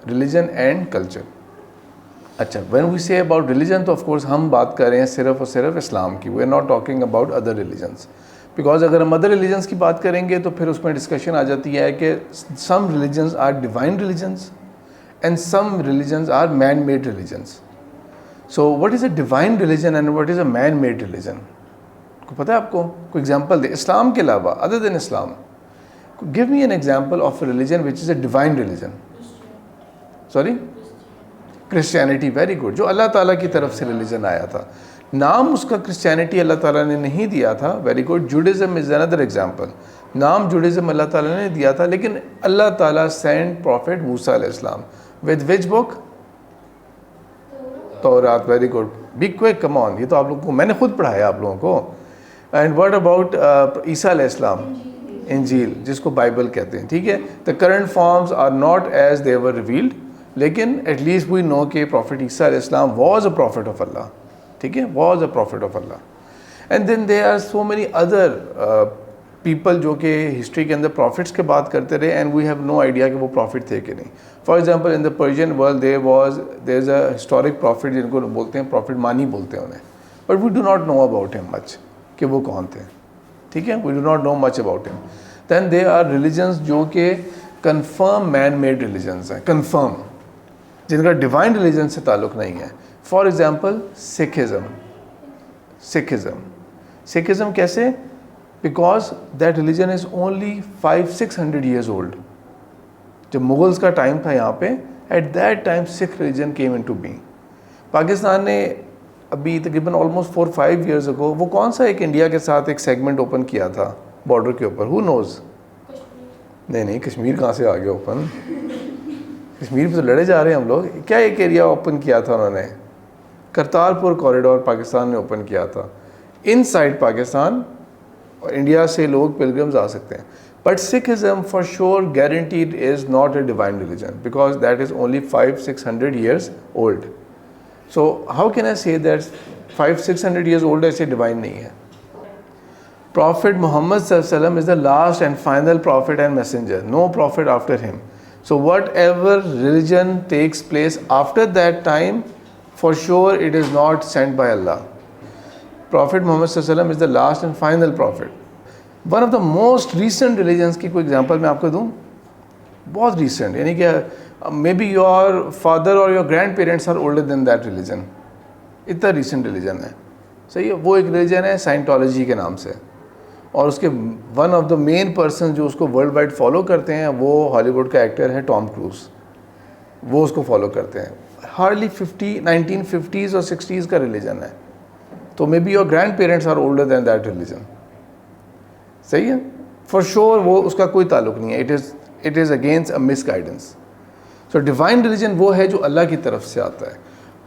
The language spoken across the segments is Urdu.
Religion and culture. اچھا, وین وی سے اباؤٹ ریلیجن تو آف کورس ہم بات کر رہے ہیں صرف اور صرف اسلام کی. We are not talking about other religions, because اگر ہم ادر ریلیجنس کی بات کریں گے تو پھر اس میں ڈسکشن آ جاتی ہے کہ some religions are divine religions and some religions are man made religions. So what is a divine religion and what is a man made religion? کو پتہ ہے آپ کو؟ کوئی ایگزامپل دے اسلام کے علاوہ, other than Islam. Give me an example of a religion which is a divine religion. Sorry, Christianity. Very good. جو اللہ تعالیٰ کی طرف سے ریلیجن آیا تھا, نام اس کا کرسچینٹی اللہ تعالیٰ نے نہیں دیا تھا. Very good. جوڈازم از اندر ایگزامپل. نام جوڈازم اللہ تعالیٰ نے دیا تھا, لیکن اللہ تعالیٰ سینڈ پروفٹ موسیٰ علیہ السلام ود وچ بک؟ تورات. Very good. بی کوئک, کم آن. یہ تو آپ لوگوں کو میں نے خود پڑھایا آپ لوگوں کو. اینڈ واٹ اباؤٹ عیسیٰ علیہ السلام؟ انجیل, جس کو بائبل کہتے ہیں. ٹھیک ہے. The current forms are not as they were revealed, لیکن ایٹ لیسٹ وی نو کہ پروفٹ عیسیٰ علیہ السلام was a prophet of Allah. ٹھیک ہے, was a prophet of Allah. And then there are so many other people جو کہ ہسٹری کے اندر پروفٹس کے بات کرتے رہے, and we have no idea کہ وہ پروفٹ تھے کہ نہیں. For example in the Persian world there is a historic prophet جن کو بولتے ہیں پروفٹ مانی بولتے ہیں انہیں, but we do not know about him much کہ وہ کون تھے. ٹھیک ہے, we do not know much about him. Then there are religions جو کہ کنفرم مین میڈ ریلیجنس ہیں, کنفرم, جن کا ڈیوائن ریلیجن سے تعلق نہیں ہے. فار ایگزامپل سکھزم کیسے؟ Because that religion is only 500-600 years old. جب مغلز کا ٹائم تھا یہاں پہ, at that time Sikh religion came into being. Pakistan نے ابھی تقریباً آلموسٹ 4-5 ایئرز اگو وہ کون سا ایک انڈیا کے ساتھ ایک سیگمنٹ اوپن کیا تھا بارڈر کے اوپر؟ ہو نوز؟ نہیں, کشمیر کہاں سے آ گیا اوپن؟ کشمیر پہ تو لڑے جا رہے ہیں ہم لوگ. کیا ایک ایریا اوپن کیا تھا انہوں نے؟ کرتارپور کوریڈور پاکستان نے اوپن کیا تھا. ان سائڈ پاکستان اور انڈیا سے لوگ پلگرمز آ سکتے ہیں. But Sikhism for sure guaranteed is not a divine religion, because that is only 500-600 years old. So how can I say that 500-600 years old ایسے ڈیوائن نہیں ہے. پروفٹ محمد صلی اللہ علیہ وسلم is the last and final prophet and messenger, no prophet after him. So whatever religion takes place after that time, for sure it is not sent by Allah. Prophet Muhammad sallallahu alaihi wasallam is the last and final prophet. One of the most recent religions کی کوئی example میں آپ کو دوں, بہت recent, یعنی کہ maybe your father or your grandparents are older than that religion. اتنا recent religion ہے. صحیح ہے. وہ ایک religion ہے Scientology کے نام سے, اور اس کے one of the main person جو اس کو ورلڈ وائڈ فالو کرتے ہیں وہ ہالی ووڈ کا ایکٹر ہے ٹام کروز. وہ اس کو فالو کرتے ہیں. ہارڈلی 1950s اور 60s کا ریلیجن ہے. تو maybe your grandparents are older than that religion. صحیح ہے. فار شیور وہ اس کا کوئی تعلق نہیں ہے. It is against a miss guidance. So divine religion وہ ہے جو اللہ کی طرف سے آتا ہے.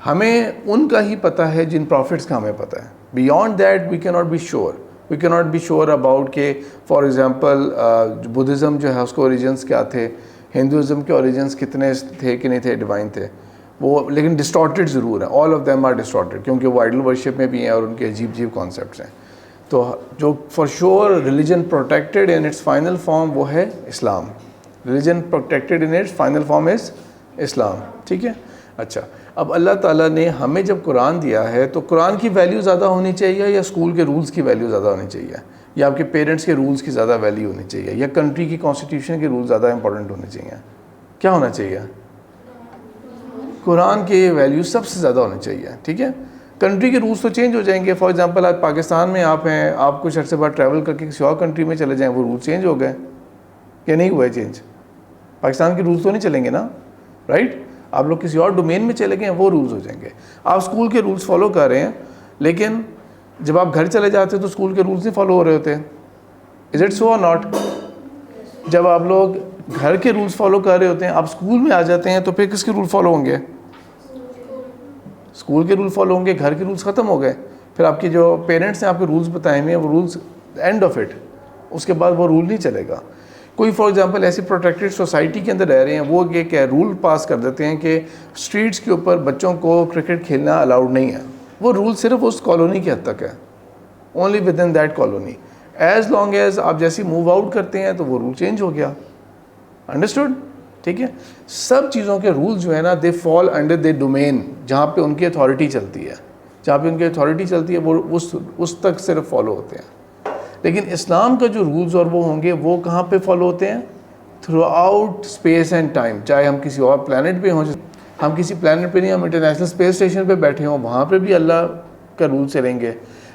ہمیں ان کا ہی پتہ ہے جن پروفٹس کا ہمیں پتہ ہے. Beyond that we can not be sure. We can not be sure about کہ فار ایگزامپل بدھزم جو ہے اس کے اوریجنس کیا تھے, ہندوازم کے اوریجنس کتنے تھے کہ نہیں تھے, ڈیوائن تھے وہ, لیکن ڈسٹارٹیڈ ضرور ہیں. All of them are distorted, کیونکہ وہ آئیڈل ورشپ میں بھی ہیں اور ان کے عجیب کانسیپٹس ہیں. تو جو for sure religion protected in its final form وہ ہے Islam. Religion protected in its final form is Islam. ٹھیک ہے. اچھا, اب اللہ تعالیٰ نے ہمیں جب قرآن دیا ہے تو قرآن کی ویلیو زیادہ ہونی چاہیے یا اسکول کے رولز کی ویلیو زیادہ ہونی چاہیے, یا آپ کے پیرنٹس کے رولز کی زیادہ ویلیو ہونی چاہیے, یا کنٹری کی کانسٹیٹیوشن کے رولز زیادہ امپورٹنٹ ہونے چاہیے؟ کیا ہونا چاہیے؟ قرآن کے ویلیو سب سے زیادہ ہونے چاہیے. ٹھیک ہے. کنٹری کے رولز تو چینج ہو جائیں گے. فار ایگزامپل آج پاکستان میں آپ ہیں, آپ کچھ عرصے بعد ٹریول کر کے کسی اور کنٹری میں چلے جائیں, وہ رول چینج ہو گئے یا نہیں ہوا ہے چینج؟ پاکستان کے رولز تو نہیں چلیں گے نا, رائٹ؟ آپ لوگ کسی اور ڈومین میں چلے گئے ہیں, وہ رولز ہو جائیں گے. آپ اسکول کے رولز فالو کر رہے ہیں, لیکن جب آپ گھر چلے جاتے ہیں تو اسکول کے رولز نہیں فالو ہو رہے ہوتے. از اٹ سو اور ناٹ؟ جب آپ لوگ گھر کے رولز فالو کر رہے ہوتے ہیں, آپ اسکول میں آ جاتے ہیں تو پھر کس کے رول فالو ہوں گے؟ اسکول کے رول فالو ہوں گے. گھر کے رولز ختم ہو گئے. پھر آپ کے جو پیرنٹس نے آپ کے رولز بتائے ہوئے ہیں وہ رولز اینڈ آف اٹ, اس کے بعد وہ رول نہیں چلے گا. کوئی فار ایگزامپل ایسی پروٹیکٹیڈ سوسائٹی کے اندر رہ رہے ہیں, وہ یہ رول پاس کر دیتے ہیں کہ اسٹریٹس کے اوپر بچوں کو کرکٹ کھیلنا الاؤڈ نہیں ہے. وہ رول صرف اس کالونی کے حد تک ہے, only with in that colony. As long as آپ جیسی موو آؤٹ کرتے ہیں تو وہ رول چینج ہو گیا. انڈرسٹوڈ؟ ٹھیک ہے. سب چیزوں کے رولز جو ہے نا دے فال انڈر دے ڈومین, جہاں پہ ان کی اتھارٹی چلتی ہے, جہاں پہ ان کی اتھارٹی چلتی ہے وہ اس تک صرف فالو ہوتے ہیں. لیکن اسلام کا جو رولز اور وہ ہوں گے وہ کہاں پہ فالو ہوتے ہیں؟ Through out space and time. چاہے ہم کسی اور پلانٹ پہ ہوں, ہم کسی پلانٹ پہ نہیں, ہم انٹرنیشنل اسپیس اسٹیشن پہ بیٹھے ہوں, وہاں پہ بھی اللہ کا رول چلیں گے.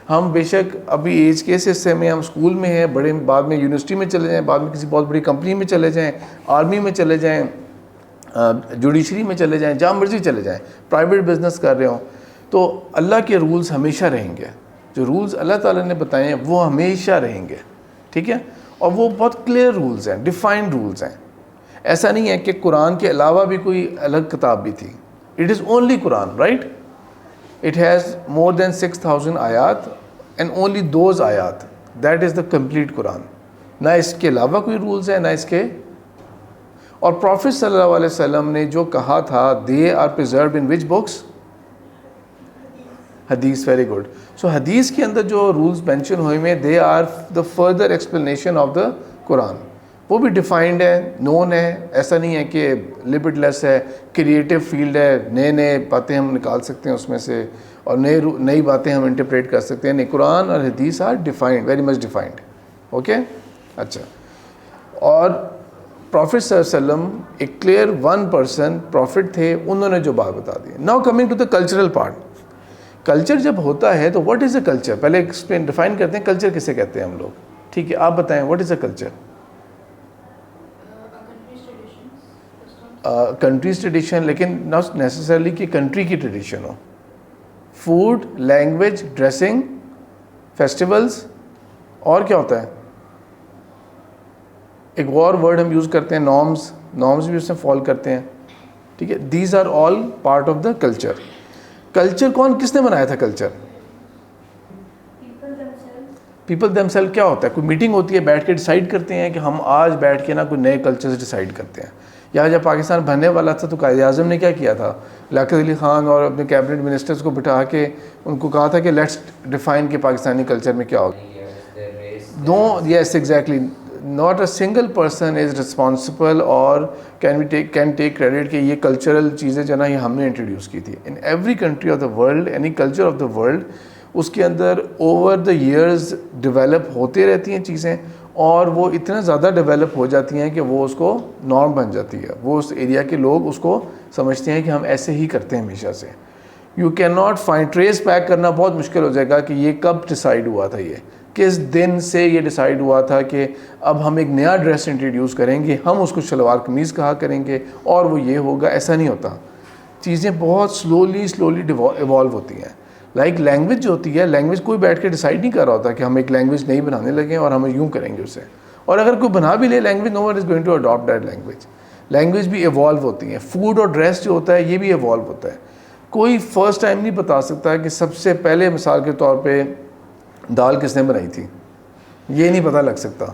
ہم بے شک ابھی ایج کے اس حصے میں ہم اسکول میں ہیں, بڑے بعد میں یونیورسٹی میں چلے جائیں, بعد میں کسی بہت بڑی کمپنی میں چلے جائیں, آرمی میں چلے جائیں, جوڈیشری میں چلے جائیں, جہاں مرضی چلے جائیں, پرائیویٹ بزنس کر رہے ہوں, تو اللہ کے رولز ہمیشہ رہیں گے. جو رولز اللہ تعالیٰ نے بتائے ہیں وہ ہمیشہ رہیں گے, ٹھیک ہے. اور وہ بہت کلیئر رولز ہیں, ڈیفائنڈ رولز ہیں. ایسا نہیں ہے کہ قرآن کے علاوہ بھی کوئی الگ کتاب بھی تھی. It is only Quran, right. It has more than 6000 آیات اینڈ اونلی دوز آیات, that is the complete Quran. نہ اس کے علاوہ کوئی رولز ہیں, نہ اس کے. اور پروفٹ صلی اللہ علیہ وسلم نے جو کہا تھا they are preserved in which books? حدیث. Very good. سو حدیث کے اندر جو رولز مینشن ہوئے ہیں they are the further explanation of the Quran. وہ بھی ڈیفائنڈ ہے, نون ہے. ایسا نہیں ہے کہ لمٹ لیس ہے, کریٹو فیلڈ ہے, نئے باتیں ہم نکال سکتے ہیں اس میں سے, اور نئی باتیں ہم انٹرپریٹ کر سکتے ہیں. نہیں, قرآن اور Hadith are defined, very much defined. Okay, اچھا. اور پروفٹ صلی اللہ علیہ وسلم ایک کلیئر ون پرسن پروفٹ تھے, انہوں نے جو بات بتا دی. Now coming to the cultural part. Culture جب ہوتا ہے تو واٹ از اے کلچر؟ پہلے ایکسپلین ڈیفائن کرتے ہیں کلچر کسے کہتے ہیں ہم لوگ. ٹھیک ہے, آپ بتائیں what is a culture? Countries tradition, لیکن ناٹ نیسسرلی کہ کنٹری کی ٹریڈیشن ہو. فوڈ, لینگویج, ڈریسنگ, فیسٹیولز, اور کیا ہوتا ہے؟ ایک اور ورڈ ہم یوز کرتے ہیں نارمز, نارمز بھی اس میں فال کرتے ہیں. ٹھیک ہے, these are all part of the culture. Culture کس نے بنایا تھا کلچر؟ People them self. کیا ہوتا ہے؟ کوئی میٹنگ ہوتی ہے, بیٹھ کے ڈیسائیڈ کرتے ہیں کہ ہم آج بیٹھ کے نا کوئی نئے کلچرز ڈیسائیڈ کرتے ہیں. یا جب پاکستان بننے والا تھا تو قائد اعظم نے کیا کیا تھا؟ لیاقت علی خان اور اپنے کیبنٹ منسٹرز کو بٹھا کے ان کو کہا تھا کہ لیٹس ڈیفائن کہ پاکستانی کلچر میں کیا ہوگا. No, yes exactly, not a single person is responsible اور کین ٹیک کریڈٹ کہ یہ کلچرل چیزیں جو نا یہ ہم نے انٹروڈیوس کی تھی. In every country of the world, any culture of the world, اس کے اندر اوور دا ایئرز ڈیولپ ہوتے رہتی ہیں چیزیں, اور وہ اتنا زیادہ ڈیولپ ہو جاتی ہیں کہ وہ اس کو نارم بن جاتی ہے. وہ اس ایریا کے لوگ اس کو سمجھتے ہیں کہ ہم ایسے ہی کرتے ہیں ہمیشہ سے. You can not find, trace back کرنا بہت مشکل ہو جائے گا کہ یہ کب ڈیسائیڈ ہوا تھا, یہ کس دن سے یہ ڈیسائیڈ ہوا تھا کہ اب ہم ایک نیا ڈریس انٹروڈیوس کریں گے, ہم اس کو شلوار قمیض کہا کریں گے اور وہ یہ ہوگا. ایسا نہیں ہوتا. چیزیں بہت سلولی ایوالو ہوتی ہیں. لائک لینگویج جو ہوتی ہے, لینگویج کوئی بیٹھ کے ڈیسائیڈ نہیں کر رہا ہوتا کہ ہم ایک لینگویج نئی بنانے لگیں اور ہم یوں کریں گے اسے. اور اگر کوئی بنا بھی لے language, no one is going to adapt that language. Language بھی ایوالو ہوتی ہیں. فوڈ اور ڈریس جو ہوتا ہے یہ بھی ایوالو ہوتا ہے. کوئی فرسٹ ٹائم نہیں بتا سکتا کہ سب سے پہلے مثال کے طور پہ دال کس نے بنائی تھی. یہ نہیں پتہ لگ سکتا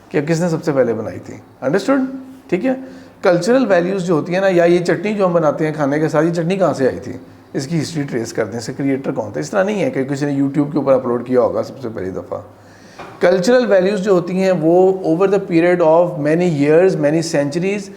کہ کس نے سب سے پہلے بنائی تھی. انڈرسٹوڈ؟ ٹھیک ہے. کلچرل ویلیوز جو ہوتی ہیں نا, یا یہ چٹنی جو ہم بناتے ہیں کھانے کے ساتھ, یہ چٹنی کہاں سے آئی تھی, اس کی ہسٹری ٹریس کرتے ہیں, اس کا کریٹر کون تھا. اس طرح نہیں ہے کہ کسی نے یوٹیوب کے اوپر اپلوڈ کیا ہوگا سب سے پہلی دفعہ. کلچرل ویلیوز جو ہوتی ہیں وہ over the period of many years, many centuries,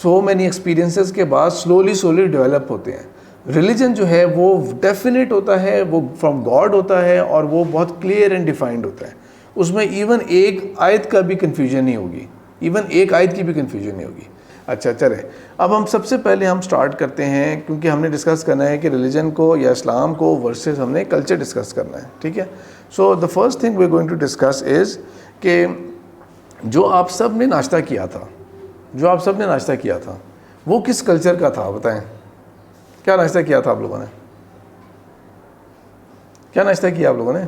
so many experiences کے بعد سلولی ڈیولپ ہوتے ہیں. ریلیجن جو ہے وہ ڈیفینیٹ ہوتا ہے, وہ فرام گاڈ ہوتا ہے, اور وہ بہت کلیئر اینڈ ڈیفائنڈ ہوتا ہے. اس میں ایون ایک آیت کا بھی کنفیوژن نہیں ہوگی, ایون ایک آیت کی بھی کنفیوژن نہیں ہوگی. اچھا چلے, اب ہم سب سے پہلے ہم سٹارٹ کرتے ہیں, کیونکہ ہم نے ڈسکس کرنا ہے کہ ریلیجن کو یا اسلام کو ورسز ہم نے کلچر ڈسکس کرنا ہے. ٹھیک ہے. So the first thing we are going to discuss is کہ جو آپ سب نے ناشتہ کیا تھا, وہ کس کلچر کا تھا؟ بتائیں, کیا ناشتہ کیا تھا آپ لوگوں نے؟ کیا ناشتہ کیا آپ لوگوں نے؟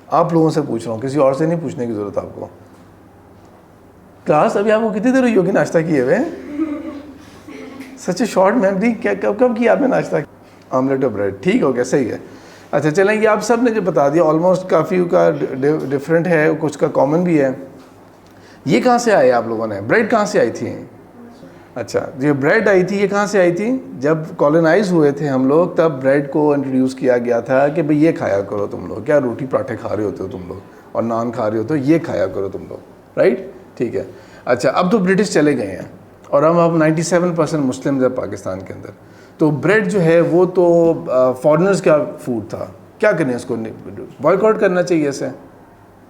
آپ لوگوں سے پوچھ رہا ہوں, کسی اور سے نہیں پوچھنے کی ضرورت آپ کو. کلاس ابھی آپ کو کتنی دیر ہوئی ہوگی ناشتہ کیے ہوئے؟ سچ اے شارٹ میموری. کب کیا آپ نے ناشتہ؟ آملیٹ اور بریڈ. ٹھیک ہو گیا, صحیح ہے. اچھا چلیں, یہ آپ سب نے جو بتا دیا آلموسٹ کافی کا ڈفرینٹ ہے, کچھ کا کامن بھی ہے. یہ کہاں سے آئے آپ لوگوں نے؟ بریڈ کہاں سے آئی تھی؟ اچھا, جو بریڈ آئی تھی یہ کہاں سے آئی تھی؟ جب کالونائز ہوئے تھے ہم لوگ تب بریڈ کو انٹروڈیوس کیا گیا تھا کہ بھئی یہ کھایا کرو تم لوگ. کیا روٹی پراٹھے کھا رہے ہوتے ہو تم لوگ اور نان کھا رہے ہوتے ہو, یہ کھایا کرو تم لوگ, رائٹ. ٹھیک ہے. اچھا, اب تو برٹش چلے گئے ہیں, اور ہم اب 97% مسلمز ہیں پاکستان کے اندر. تو بریڈ جو ہے وہ تو فارنرز کا فوڈ تھا. کیا کریں اس کو, بوائک آؤٹ کرنا چاہیے اسے,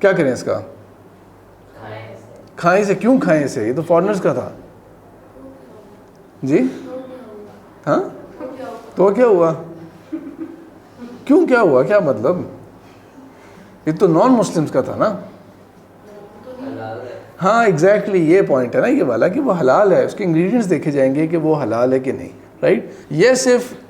کیا کریں اس کا, کھائیں اسے. کیوں کھائیں اسے, یہ تو فارنرز کا تھا. جی ہاں, تو کیا ہوا, کیوں کیا ہوا, کیا مطلب, یہ تو نان مسلمز کا تھا نا. ہاں ایگزیکٹلی یہ پوائنٹ ہے نا یہ والا, کہ وہ حلال ہے, اس کے انگریڈینٹس دیکھے جائیں گے کہ وہ حلال ہے کہ نہیں, right. Yes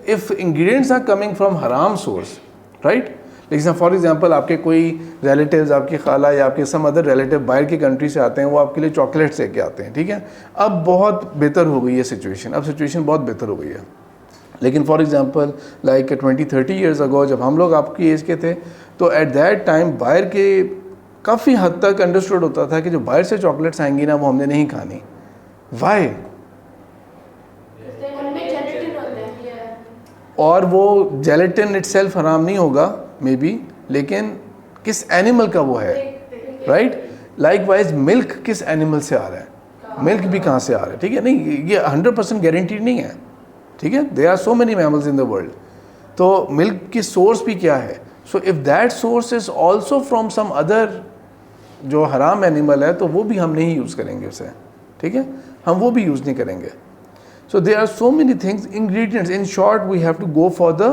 if ingredients are coming from حرام سورس, رائٹ. لیکن فار ایگزامپل آپ کے کوئی ریلیٹیوز, آپ کی خالہ یا آپ کے سم ادر ریلیٹیو باہر کی کنٹری سے آتے ہیں, وہ آپ کے لیے چاکلیٹس لے کے آتے ہیں, ٹھیک ہے. اب بہت بہتر ہو گئی ہے سچویشن, اب سچویشن بہت بہتر ہو گئی ہے. لیکن for example like 20-30 years ago, جب ہم لوگ آپ کی ایج کے تھے, تو ایٹ دیٹ ٹائم باہر کے کافی حد تک انڈرسٹوڈ ہوتا تھا کہ جو باہر سے چاکلیٹس آئیں گی نا, وہ ہم نے نہیں کھانی. وائی؟ اور وہ جیلیٹن اٹ سیلف حرام نہیں ہوگا مے بی, لیکن کس اینیمل کا وہ ہے, رائٹ. لائک وائز ملک کس اینیمل سے آ رہا ہے, ملک بھی کہاں سے آ رہا ہے, ٹھیک ہے. نہیں یہ 100% گارنٹیڈ نہیں ہے, ٹھیک ہے. There are so many mammals in the world. تو ملک کی سورس بھی کیا ہے. So if that source is also from some other جو حرام اینیمل ہے, تو وہ بھی ہم نہیں یوز کریں گے اسے, ٹھیک ہے, ہم وہ بھی یوز نہیں کریں گے. So there are so many things, ingredients. In short, we have to go for the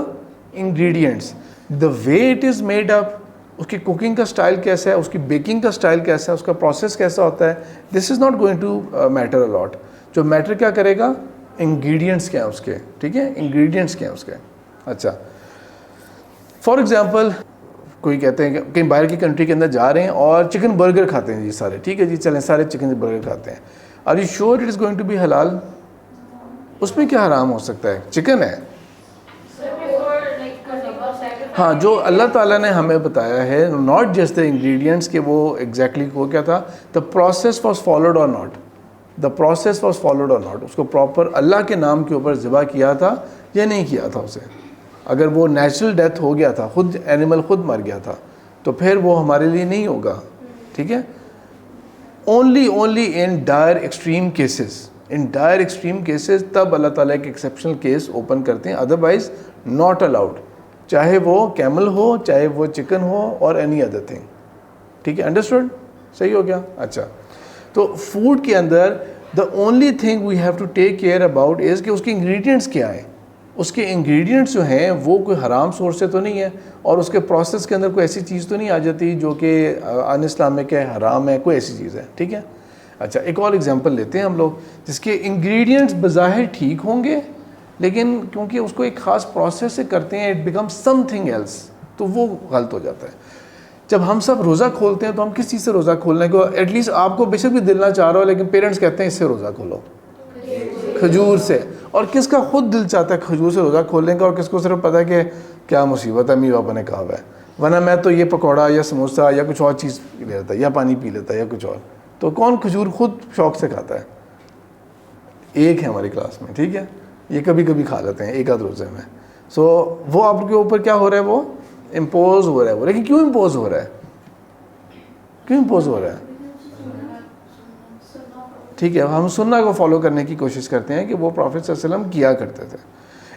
ingredients. The way it is made up, اس کی کوکنگ کا اسٹائل کیسا ہے, اس کی بیکنگ کا اسٹائل کیسا ہے, اس کا پروسیس کیسا ہوتا ہے, this is not going to matter a lot. جو میٹر کیا کرے گا, انگریڈینٹس کیا ہیں اس کے, ٹھیک ہے, انگریڈینٹس کیا ہیں اس کے. اچھا فار ایگزامپل کوئی کہتے ہیں کہ کہیں باہر کی کنٹری کے اندر جا رہے ہیں اور چکن برگر کھاتے ہیں جی سارے, ٹھیک ہے جی, چلیں سارے چکن برگر کھاتے ہیں. Are you sure it is going to be halal? اس میں کیا حرام ہو سکتا ہے, چکن ہے. ہاں جو اللہ تعالیٰ نے ہمیں بتایا ہے, ناٹ جسٹ دا انگریڈینٹس کہ وہ ایگزیکٹلی وہ کیا تھا, دا پروسیس واز فالوڈ اور not, the process was followed اور ناٹ. اس کو پراپر اللہ کے نام کے اوپر ذبح کیا تھا یا نہیں کیا تھا اسے. اگر وہ نیچرل ڈیتھ ہو گیا تھا, خود اینیمل خود مر گیا تھا, تو پھر وہ ہمارے لیے نہیں ہوگا, ٹھیک ہے. Only in dire extreme cases, in dire extreme cases تب اللہ تعالیٰ ایک ایکسیپشنل کیس اوپن کرتے ہیں, ادروائز ناٹ الاؤڈ, چاہے وہ کیمل ہو, چاہے وہ چکن ہو, اور اینی ادر تھنگ, ٹھیک ہے. انڈرسٹوڈ, صحیح ہو گیا. اچھا تو فوڈ کے اندر the only thing we have to take care about is کہ اس کے انگریڈینٹس کیا ہیں. اس کے انگریڈینٹس جو ہیں وہ کوئی حرام سورس سے تو نہیں ہے, اور اس کے پروسیس کے اندر کوئی ایسی چیز تو نہیں آ جاتی جو کہ ان اسلامک ہے, حرام ہے, کوئی ایسی چیز ہے, ٹھیک ہے. اچھا ایک اور ایگزامپل لیتے ہیں ہم لوگ, جس کے انگریڈینٹس بظاہر ٹھیک ہوں گے, لیکن کیونکہ اس کو ایک خاص پروسیس سے کرتے ہیں, it become something else, تو وہ غلط ہو جاتا ہے. جب ہم سب روزہ کھولتے ہیں تو ہم کس چیز سے روزہ کھولنے کو, ایٹ لیسٹ آپ کو بے شک بھی دل نہ چاہ رہا ہو, لیکن پیرنٹس کہتے ہیں اس سے روزہ کھولو, کھجور سے. اور کس کا خود دل چاہتا ہے کھجور سے روزہ کھولنے کا, اور کس کو صرف پتا ہے کہ کیا مصیبت ہے, امی پاپا نے کہا ہوا ہے, ورنہ میں تو یہ پکوڑا یا سموسہ یا کچھ اور چیز لے لیتا, یا پانی پی لیتا, یا کچھ اور. تو کون کھجور خود شوق سے کھاتا ہے؟ ایک ہے ہماری کلاس میں, ٹھیک ہے, یہ کبھی کبھی کھا لیتے ہیں ایک آدھ روزے میں. سو وہ آپ کے اوپر کیا ہو رہا ہے, وہ امپوز ہو رہا ہے وہ. لیکن کیوں امپوز ہو رہا ہے, کیوں امپوز ہو رہا ہے؟ ٹھیک ہے, ہم سننا کو فالو کرنے کی کوشش کرتے ہیں کہ وہ پروفٹ صلی اللہ علیہ وسلم کیا کرتے تھے.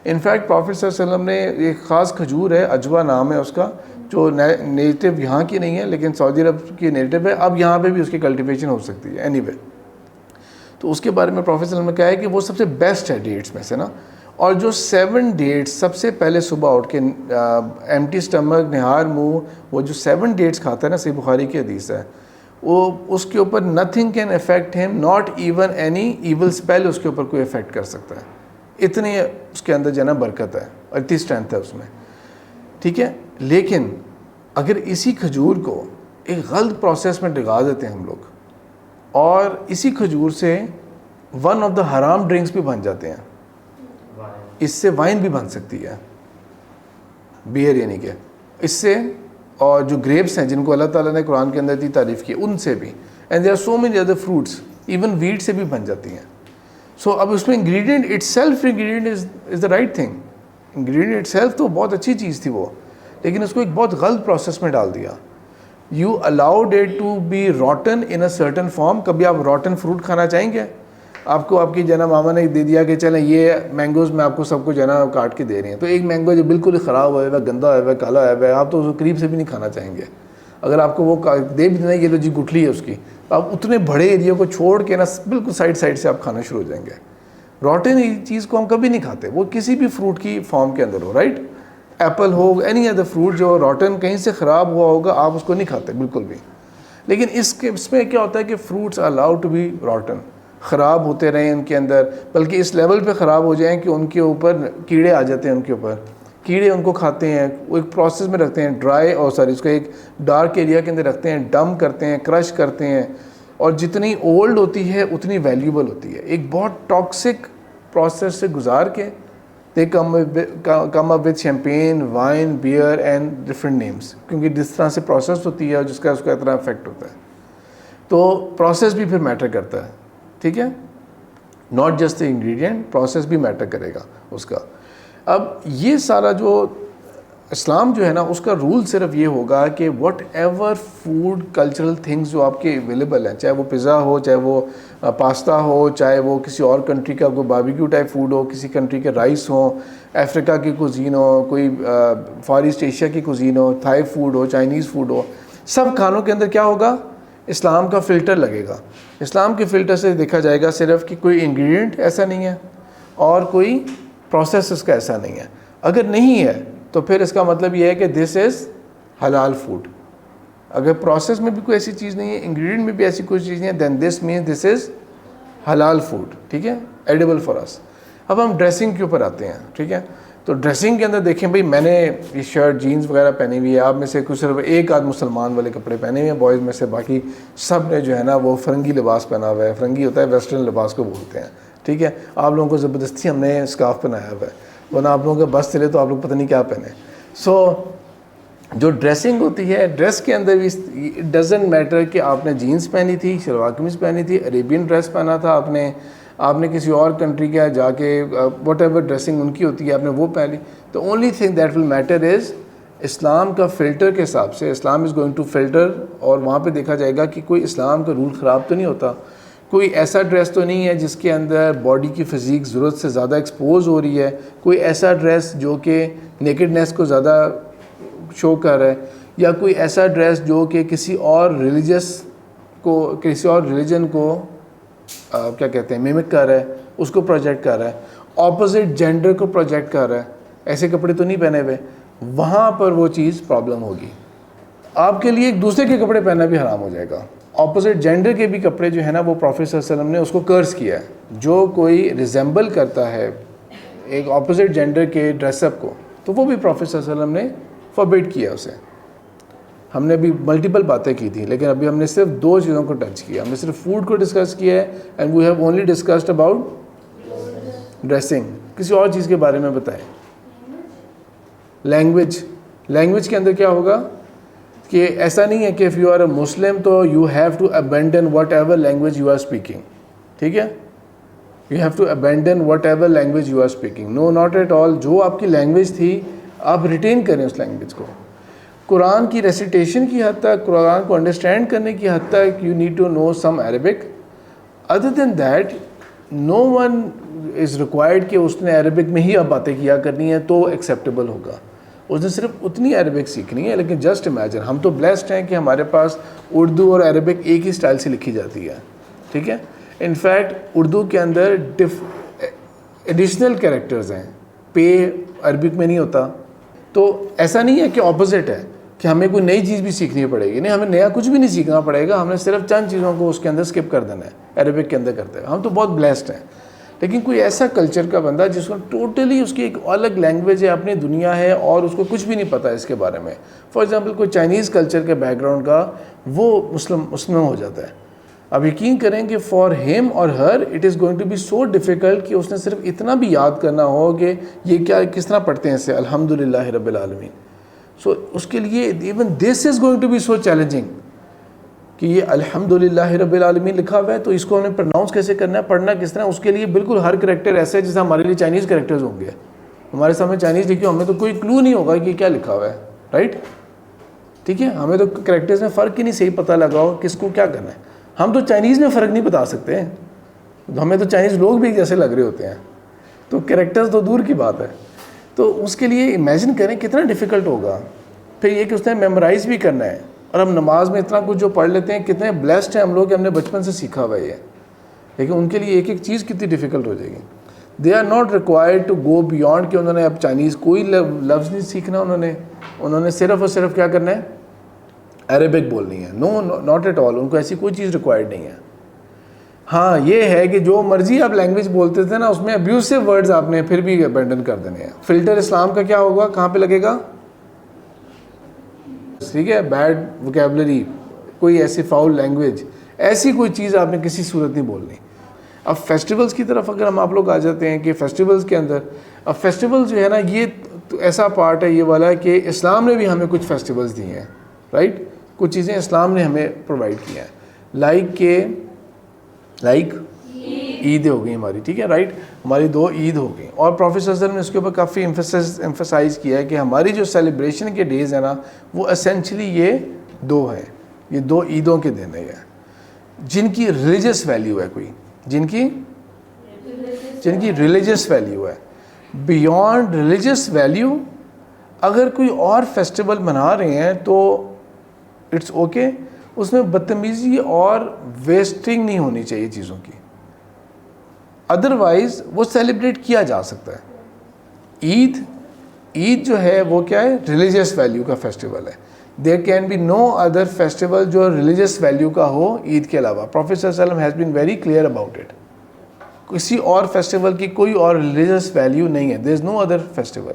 انفیکٹ پروفٹ صلی اللہ علیہ وسلم نے ایک خاص کھجور ہے, اجوا نام ہے اس کا, جو نیٹو یہاں کی نہیں ہے لیکن سعودی عرب کی نیٹو ہے. اب یہاں پہ بھی اس کی کلٹیویشن ہو سکتی ہے, اینی وے. تو اس کے بارے میں پروفیٹ صلی اللہ علیہ وسلم نے کہا ہے کہ وہ سب سے بیسٹ ہے ڈیٹس میں سے نا. اور جو 7 ڈیٹس سب سے پہلے صبح اٹھ کے ایمٹی اسٹمک, نہار منہ, وہ جو 7 ڈیٹس کھاتا ہے نا, صحیح بخاری کی حدیث ہے, وہ اس کے اوپر nothing can affect him, not even any evil spell اس کے اوپر کوئی افیکٹ کر سکتا ہے. اتنی اس کے اندر جو ہے نا برکت ہے, اور اتنی اسٹرینتھ ہے اس میں, ٹھیک ہے. لیکن اگر اسی کھجور کو ایک غلط پروسیس میں ڈگا دیتے ہیں ہم لوگ, اور اسی کھجور سے ون آف دا حرام ڈرنکس بھی بن جاتے ہیں, اس سے وائن بھی بن سکتی ہے, بیئر یعنی کہ اس سے, اور جو گریپس ہیں جن کو اللہ تعالیٰ نے قرآن کے اندر اتنی تعریف کی, ان سے بھی, and there are so many other fruits, even wheat سے بھی بن جاتی ہیں. سو اب اس میں ingredient itself, ingredient is the right thing, ingredient itself تو بہت اچھی چیز تھی وہ, لیکن اس کو ایک بہت غلط پروسیس میں ڈال دیا. You allowed it to be rotten in a certain form. کبھی آپ روٹن فروٹ کھانا چاہیں گے؟ آپ کو آپ کی جو ہے نا ماما نے دے دیا کہ چلیں یہ مینگوز میں آپ کو سب کو جو ہے نا کاٹ کے دے رہی ہیں, تو ایک مینگو جو بالکل ہی خراب ہوا ہے, گندا ہوا ہے, کالا ہوا ہے, آپ تو اس کو قریب سے بھی نہیں کھانا چاہیں گے. اگر آپ کو وہ دے بھی دینا یہ تو جی گٹھلی ہے اس کی, تو آپ اتنے بڑے ایریا کو چھوڑ کے نا بالکل سائڈ سے آپ کھانا شروع ہو جائیں گے. روٹن چیز کو ہم کبھی نہیں کھاتے, وہ کسی بھی فروٹ کی فارم کے اندر ہو, رائٹ, ایپل ہو, اینی ادر فروٹ جو روٹن کہیں سے خراب ہوا ہوگا آپ اس کو نہیں کھاتے بالکل بھی. لیکن اس میں کیا ہوتا ہے کہ fruits are allowed to be rotten, خراب ہوتے رہیں ان کے اندر, بلکہ اس لیول پہ خراب ہو جائیں کہ ان کے اوپر کیڑے آ جاتے ہیں, ان کے اوپر کیڑے ان کو کھاتے ہیں, وہ ایک پروسیس میں رکھتے ہیں, ڈرائی اور سوری اس کو ایک ڈارک ایریا کے اندر رکھتے ہیں, ڈم کرتے ہیں, کرش کرتے ہیں, اور جتنی اولڈ ہوتی ہے اتنی ویلیوبل ہوتی ہے. ایک بہت ٹاکسک پروسیس سے گزار کے they come up with champagne, wine, beer and different names, کیونکہ جس طرح سے پروسیس ہوتی ہے اور جس کا اس کا اتنا افیکٹ ہوتا ہے, تو پروسیس بھی پھر میٹر کرتا ہے. ٹھیک ہے, not just the ingredient, process بھی میٹر کرے گا اس کا. اب یہ سارا جو اسلام جو ہے نا اس کا رول صرف یہ ہوگا کہ what ever food cultural things جو آپ کے اویلیبل ہیں, چاہے وہ پزا ہو, چاہے وہ پاستا ہو, چاہے وہ کسی اور کنٹری کا کوئی باربیکیو ٹائپ فوڈ ہو, کسی کنٹری کے رائس ہوں, افریقہ کی کوزین ہو, کوئی فار ایسٹ ایشیا کی کوزین ہو, تھائی فوڈ ہو, چائنیز فوڈ ہو, سب کھانوں کے اندر کیا ہوگا, اسلام کا فلٹر لگے گا. اسلام کے فلٹر سے دیکھا جائے گا صرف کہ کوئی انگریڈینٹ ایسا نہیں ہے اور کوئی پروسیس اس کا ایسا نہیں ہے. اگر نہیں ہے تو پھر اس کا مطلب یہ ہے کہ دس از حلال فوڈ. اگر پروسیس میں بھی کوئی ایسی چیز نہیں ہے, انگریڈینٹ میں بھی ایسی کوئی چیز نہیں ہے, دین دس مینس دس از حلال فوڈ. ٹھیک ہے, ایڈیبل فار اس. اب ہم ڈریسنگ کے اوپر آتے ہیں. ٹھیک ہے, تو ڈریسنگ کے اندر دیکھیں بھائی, میں نے یہ شرٹ جینز وغیرہ پہنی ہوئی ہے, آپ میں سے کچھ صرف ایک آدھ مسلمان والے کپڑے پہنے ہوئے ہیں بوائز میں سے, باقی سب نے جو ہے نا وہ فرنگی لباس پہنا ہوا ہے. فرنگی ہوتا ہے ویسٹرن لباس کو بولتے ہیں. ٹھیک ہے, آپ لوگوں کو زبردستی ہم نے اسکارف پہنایا ہوا ہے, ورنہ آپ لوگوں کے بس چلے تو آپ لوگ پتہ نہیں کیا پہنے. سو جو ڈریسنگ ہوتی ہے, ڈریس کے اندر بھی اٹ ڈزنٹ میٹر کہ آپ نے جینس پہنی تھی, شلوار قمیض پہنی تھی, عربین ڈریس پہنا تھا آپ نے کسی اور کنٹری کا جا کے واٹ ایور ڈریسنگ ان کی ہوتی ہے آپ نے وہ پہنی. تو only thing that will matter is Islam کا فلٹر کے حساب سے. Islam is going to filter, اور وہاں پہ دیکھا جائے گا کہ کوئی اسلام کا رول خراب تو نہیں ہوتا, کوئی ایسا ڈریس تو نہیں ہے جس کے اندر باڈی کی فزیک ضرورت سے زیادہ ایکسپوز ہو رہی ہے, کوئی ایسا ڈریس جو کہ نیکڈنیس کو زیادہ شو کر رہا ہے, یا کوئی ایسا ڈریس جو کہ کسی اور ریلیجن کو کیا کہتے ہیں میمک کر رہا ہے, اس کو پروجیکٹ کر رہا ہے, اپوزٹ جینڈر کو پروجیکٹ کر رہا ہے. ایسے کپڑے تو نہیں پہنے ہوئے, وہاں پر وہ چیز پرابلم ہوگی. آپ کے لیے ایک دوسرے کے کپڑے پہننا بھی حرام ہو جائے گا. اپوزٹ جینڈر کے بھی کپڑے جو ہے نا وہ پروفیٹ صلی اللہ علیہ وسلم نے اس کو کرس کیا ہے. جو کوئی ریزمبل کرتا ہے ایک اپوزٹ جینڈر کے ڈریس اپ کو, تو وہ بھی پروفیٹ صلی اللہ علیہ وسلم نے فوربیڈ کیا اسے. ہم نے ابھی ملٹیپل باتیں کی تھیں, لیکن ابھی ہم نے صرف 2 چیزوں کو ٹچ کیا. ہم نے صرف فوڈ کو ڈسکس کیا ہے, and we have only discussed about dressing. کسی اور چیز کے بارے میں بتائیں. لینگویج کے اندر کیا ہوگا کہ ایسا نہیں ہے کہ if you are a Muslim تو you have to abandon whatever language you are speaking. ٹھیک ہے, you have to abandon whatever language you are speaking. No, not at all. جو آپ کی لینگویج تھی آپ ریٹین کریں اس لینگویج کو. قرآن کی ریسیٹیشن کی حد تک, قرآن کو انڈرسٹینڈ کرنے کی حد تک you need to know some Arabic. Other than that no one is required کہ اس نے عربک میں ہی اب باتیں کیا کرنی ہے تو ایکسیپٹیبل ہوگا. اس نے صرف اتنی عربک سیکھنی ہے. لیکن جسٹ امیجن, ہم تو بلیسڈ ہیں کہ ہمارے پاس اردو اور عربک ایک ہی سٹائل سے لکھی جاتی ہے. ٹھیک ہے, انفیکٹ اردو کے اندر ایڈیشنل کریکٹرز ہیں, پے عربک میں نہیں ہوتا. تو ایسا نہیں ہے کہ اپوزٹ ہے کہ ہمیں کوئی نئی چیز بھی سیکھنی پڑے گی. نہیں, ہمیں نیا کچھ بھی نہیں سیکھنا پڑے گا, ہم نے صرف چند چیزوں کو اس کے اندر اسکپ کر دینا ہے, عربک کے اندر کرتے ہیں. ہم تو بہت بلیسڈ ہیں. لیکن کوئی ایسا کلچر کا بندہ جس کو ٹوٹلی اس کی ایک الگ لینگویج ہے, اپنی دنیا ہے, اور اس کو کچھ بھی نہیں پتہ اس کے بارے میں. فار ایگزامپل کوئی چائنیز کلچر کے بیک گراؤنڈ کا, وہ مسلم ہو جاتا ہے. اب یقین کریں کہ فار ہیم اور her it is going to be so difficult کہ اس نے صرف اتنا بھی یاد کرنا ہو کہ یہ کیا کس طرح پڑھتے ہیں اسے, الحمدللہ رب العالمین. سو اس کے لیے even this is going to be so challenging کہ یہ الحمدللہ رب العالمین لکھا ہوا ہے, تو اس کو ہمیں پروناؤنس کیسے کرنا ہے, پڑھنا کس طرح. اس کے لیے بالکل ہر کریکٹر ایسا ہے جیسے ہمارے لیے چائنیز کریکٹرز ہوں گے. ہمارے سامنے چائنیز لکھی, ہمیں تو کوئی کلو نہیں ہوگا کہ کیا لکھا ہوا ہے, رائٹ. ٹھیک ہے, ہمیں تو کریکٹرز میں فرق ہی نہیں صحیح پتہ لگا ہو کس کو کیا کرنا ہے. ہم تو چائنیز میں فرق نہیں بتا سکتے, ہمیں تو چائنیز لوگ بھی جیسے لگ رہے ہوتے ہیں, تو کریکٹرز تو دور کی بات ہے. تو اس کے لیے امیجن کریں کتنا ڈیفیکلٹ ہوگا. پھر یہ کہ اس نے میمورائز بھی کرنا ہے, اور ہم نماز میں اتنا کچھ جو پڑھ لیتے ہیں, کتنے بلیسڈ ہیں ہم لوگ کہ ہم نے بچپن سے سیکھا ہوا ہے, لیکن ان کے لیے ایک ایک چیز کتنی ڈیفیکلٹ ہو جائے گی. They are not required to go beyond کہ انہوں نے اب چائنیز کوئی لفظ نہیں سیکھنا, انہوں نے صرف اور صرف کیا کرنا ہے, عربک بولنی ہے. نو ناٹ ایٹ آل, ان کو ایسی کوئی چیز ریکوائرڈ نہیں ہے. ہاں یہ ہے کہ جو مرضی آپ لینگویج بولتے تھے نا, اس میں ابیوسو ورڈز آپ نے پھر بھی ابینڈن کر دینے ہیں. فلٹر اسلام کا کیا ہوگا, کہاں پہ لگے گا, ٹھیک ہے, بیڈ ووکیبلری, کوئی ایسی فاؤل لینگویج, ایسی کوئی چیز آپ نے کسی صورت نہیں بولنی. اب فیسٹیولز کی طرف اگر ہم آپ لوگ آ جاتے ہیں کہ فیسٹیولز کے اندر, اب فیسٹیول جو ہے نا یہ تو ایسا پارٹ ہے یہ والا کہ اسلام نے بھی ہمیں کچھ فیسٹیولز دی ہیں, رائٹ, کچھ چیزیں اسلام نے ہمیں پرووائڈ کی ہیں, لائک عید ہو گئی ہماری, ٹھیک ہے, رائٹ, ہماری 2 عید ہو گئی. اور پروفیٹ صلی اللہ علیہ وسلم نے اس کے اوپر کافی ایمفسائز کیا ہے کہ ہماری جو سیلیبریشن کے ڈیز ہیں نا وہ اسینچلی یہ 2 ہیں, یہ 2 عیدوں کے دن ہیں جن کی ریلیجس ویلیو ہے, کوئی جن کی ریلیجس ویلیو ہے. بیونڈ ریلیجس ویلیو اگر کوئی اور فیسٹیول منا رہے ہیں تو اٹس اوکے, اس میں بدتمیزی اور ویسٹنگ نہیں ہونی چاہیے چیزوں کی, ادروائز وہ سیلیبریٹ کیا جا سکتا ہے. عید جو ہے وہ کیا ہے, ریلیجس ویلیو کا فیسٹیول ہے. There can be no other festival جو ریلیجس ویلیو کا ہو عید کے علاوہ. پروفیٹ صلی اللہ علیہ وسلم has been very clear about it. کسی اور فیسٹیول کی کوئی اور ریلیجس ویلیو نہیں ہے, there is no other festival.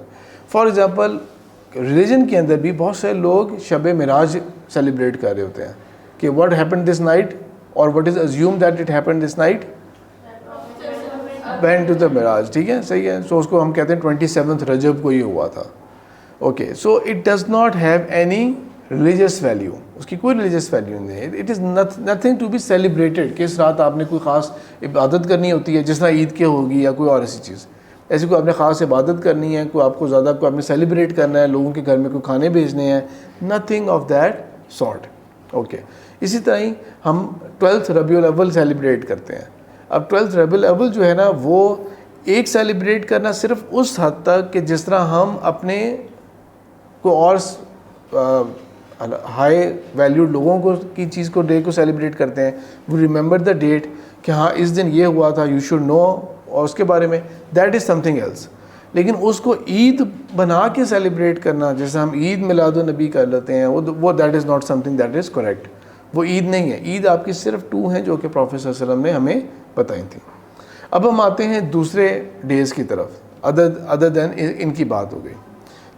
For example religion کے اندر بھی بہت سے لوگ شب معراج سیلیبریٹ کر رہے ہوتے ہیں کہ واٹ ہیپن دس نائٹ, اور what is assume that it happen this night went to the معراج, ٹھیک ہے, صحیح ہے. سو اس کو ہم کہتے ہیں 27 رجب کو یہ ہوا تھا. Okay, so it does not have any religious value, اس کی کوئی ریلیجس ویلیو نہیں ہے. It is nothing to be celebrated کہ اس رات آپ نے کوئی خاص عبادت کرنی ہوتی ہے جس طرح عید کے ہوگی یا کوئی اور ایسی چیز, ایسی کوئی آپ نے خاص عبادت کرنی ہے, کوئی آپ کو زیادہ کوئی آپ نے سیلیبریٹ کرنا ہے, لوگوں کے گھر میں کوئی کھانے بھیجنے ہیں, nothing of that sort. Okay, اسی طرح ہی ہم 12 ربیع الاول سیلیبریٹ کرتے ہیں. اب 12 ربیع الاول جو ہے نا وہ ایک سیلیبریٹ کرنا صرف اس حد تک کہ جس طرح ہم اپنے کو اور ہائی ویلیوڈ لوگوں کو کی چیز کو ڈے کو سیلیبریٹ کرتے ہیں, وی ریممبر دا ڈیٹ کہ ہاں اس دن یہ ہوا تھا, یو شوڈ نو, اور اس کے بارے میں, that is something else. لیکن اس کو عید بنا کے سیلیبریٹ کرنا, جیسے ہم عید میلاد النبی کر لیتے ہیں, وہ that is not some thing that is correct. وہ عید نہیں ہے. عید آپ کی صرف 2 ہیں جو کہ پروفیٹ صلی اللہ علیہ وسلم نے ہمیں بتائی تھیں. اب ہم آتے ہیں دوسرے ڈیز کی طرف, ادر دین ان کی بات ہو گئی.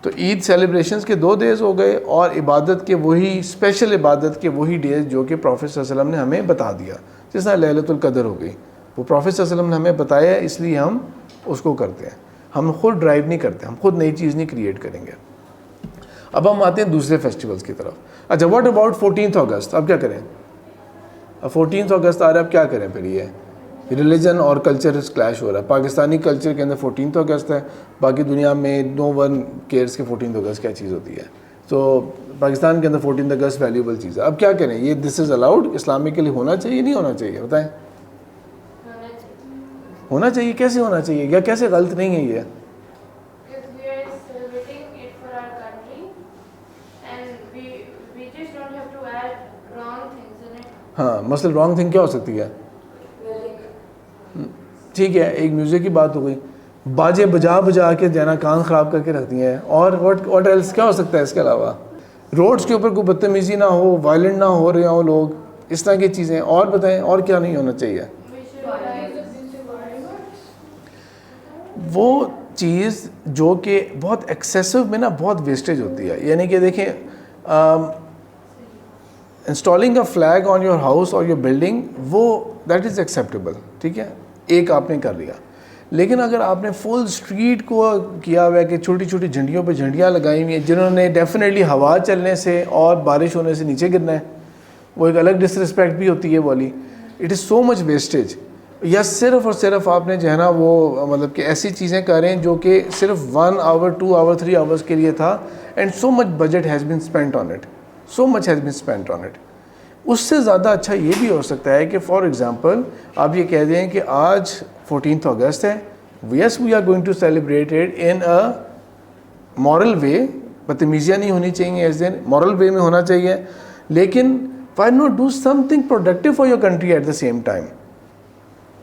تو عید سیلیبریشنز کے 2 ڈیز ہو گئے, اور عبادت کے وہی اسپیشل عبادت کے وہی ڈیز جو کہ پروفیٹ صلی اللہ علیہ وسلم نے ہمیں بتا دیا, جس طرح لیلۃ القدر ہو گئی, وہ پروفیٹ صلی اللہ علیہ وسلم نے ہمیں بتایا ہے, اس لیے ہم اس کو کرتے ہیں. ہم خود ڈرائیو نہیں کرتے, ہم خود نئی چیز نہیں کریٹ کریں گے. اب ہم آتے ہیں دوسرے فیسٹیولز کی طرف. اچھا, واٹ اباؤٹ 14 اگست, اب کیا کریں؟ اب 14 اگست آ رہا ہے, اب کیا کریں پھر؟ یہ ریلیجن اور کلچر کلیش ہو رہا ہے. پاکستانی کلچر کے اندر 14 اگست ہے, باقی دنیا میں نو ون کیئرس کے 14 اگست کیا چیز ہوتی ہے. تو پاکستان کے اندر 14 اگست ویلیوبل چیز ہے. اب کیا کریں؟ یہ دس از الاؤڈ, اسلامکلی ہونا چاہیے نہیں ہونا چاہیے؟ بتائیں. ہونا چاہیے. کیسے ہونا چاہیے, یا کیسے غلط نہیں ہے یہ؟ ہاں, مثلا رانگ تھنگ کیا ہو سکتی ہے؟ ٹھیک ہے, ایک میوزک کی بات ہو گئی, باجے بجا کے جانا کان خراب کر کے رکھتی ہیں, اور واٹ ایلس کیا ہو سکتا ہے اس کے علاوہ؟ روڈس کے اوپر کوئی بدتمیزی نہ ہو, وائلنٹ نہ ہو رہے ہوں لوگ, اس طرح کی چیزیں. اور بتائیں اور کیا نہیں ہونا چاہیے؟ وہ چیز جو کہ بہت ایکسیسو میں نا بہت ویسٹیج ہوتی ہے. یعنی کہ دیکھیں, installing a flag on your house اور یور بلڈنگ, وہ دیٹ از ایکسیپٹیبل, ٹھیک ہے, ایک آپ نے کر لیا. لیکن اگر آپ نے فل اسٹریٹ کو کیا ہوا ہے کہ چھوٹی چھوٹی جھنڈیوں پہ جھنڈیاں لگائی ہوئی ہیں جنہوں نے ڈیفینیٹلی ہوا چلنے سے اور بارش ہونے سے نیچے گرنا ہے, وہ ایک الگ ڈس رسپیکٹ بھی ہوتی ہے والی. It is so much wastage. یا صرف اور صرف آپ نے جو ہے نا وہ مطلب کہ ایسی چیزیں کریں جو کہ صرف 1 آور 2 آور 3 آورس کے لیے تھا, and so much budget has been spent on it, so much has been spent on it. اس سے زیادہ اچھا یہ بھی ہو سکتا ہے کہ فار ایگزامپل آپ یہ کہہ دیں کہ آج 14 اگست ہے, yes we are going to celebrate it in a moral way, بدتمیزیاں نہیں ہونی چاہیے اس دن, مورل وے میں ہونا چاہیے, لیکن why not do something productive for your country at the same time,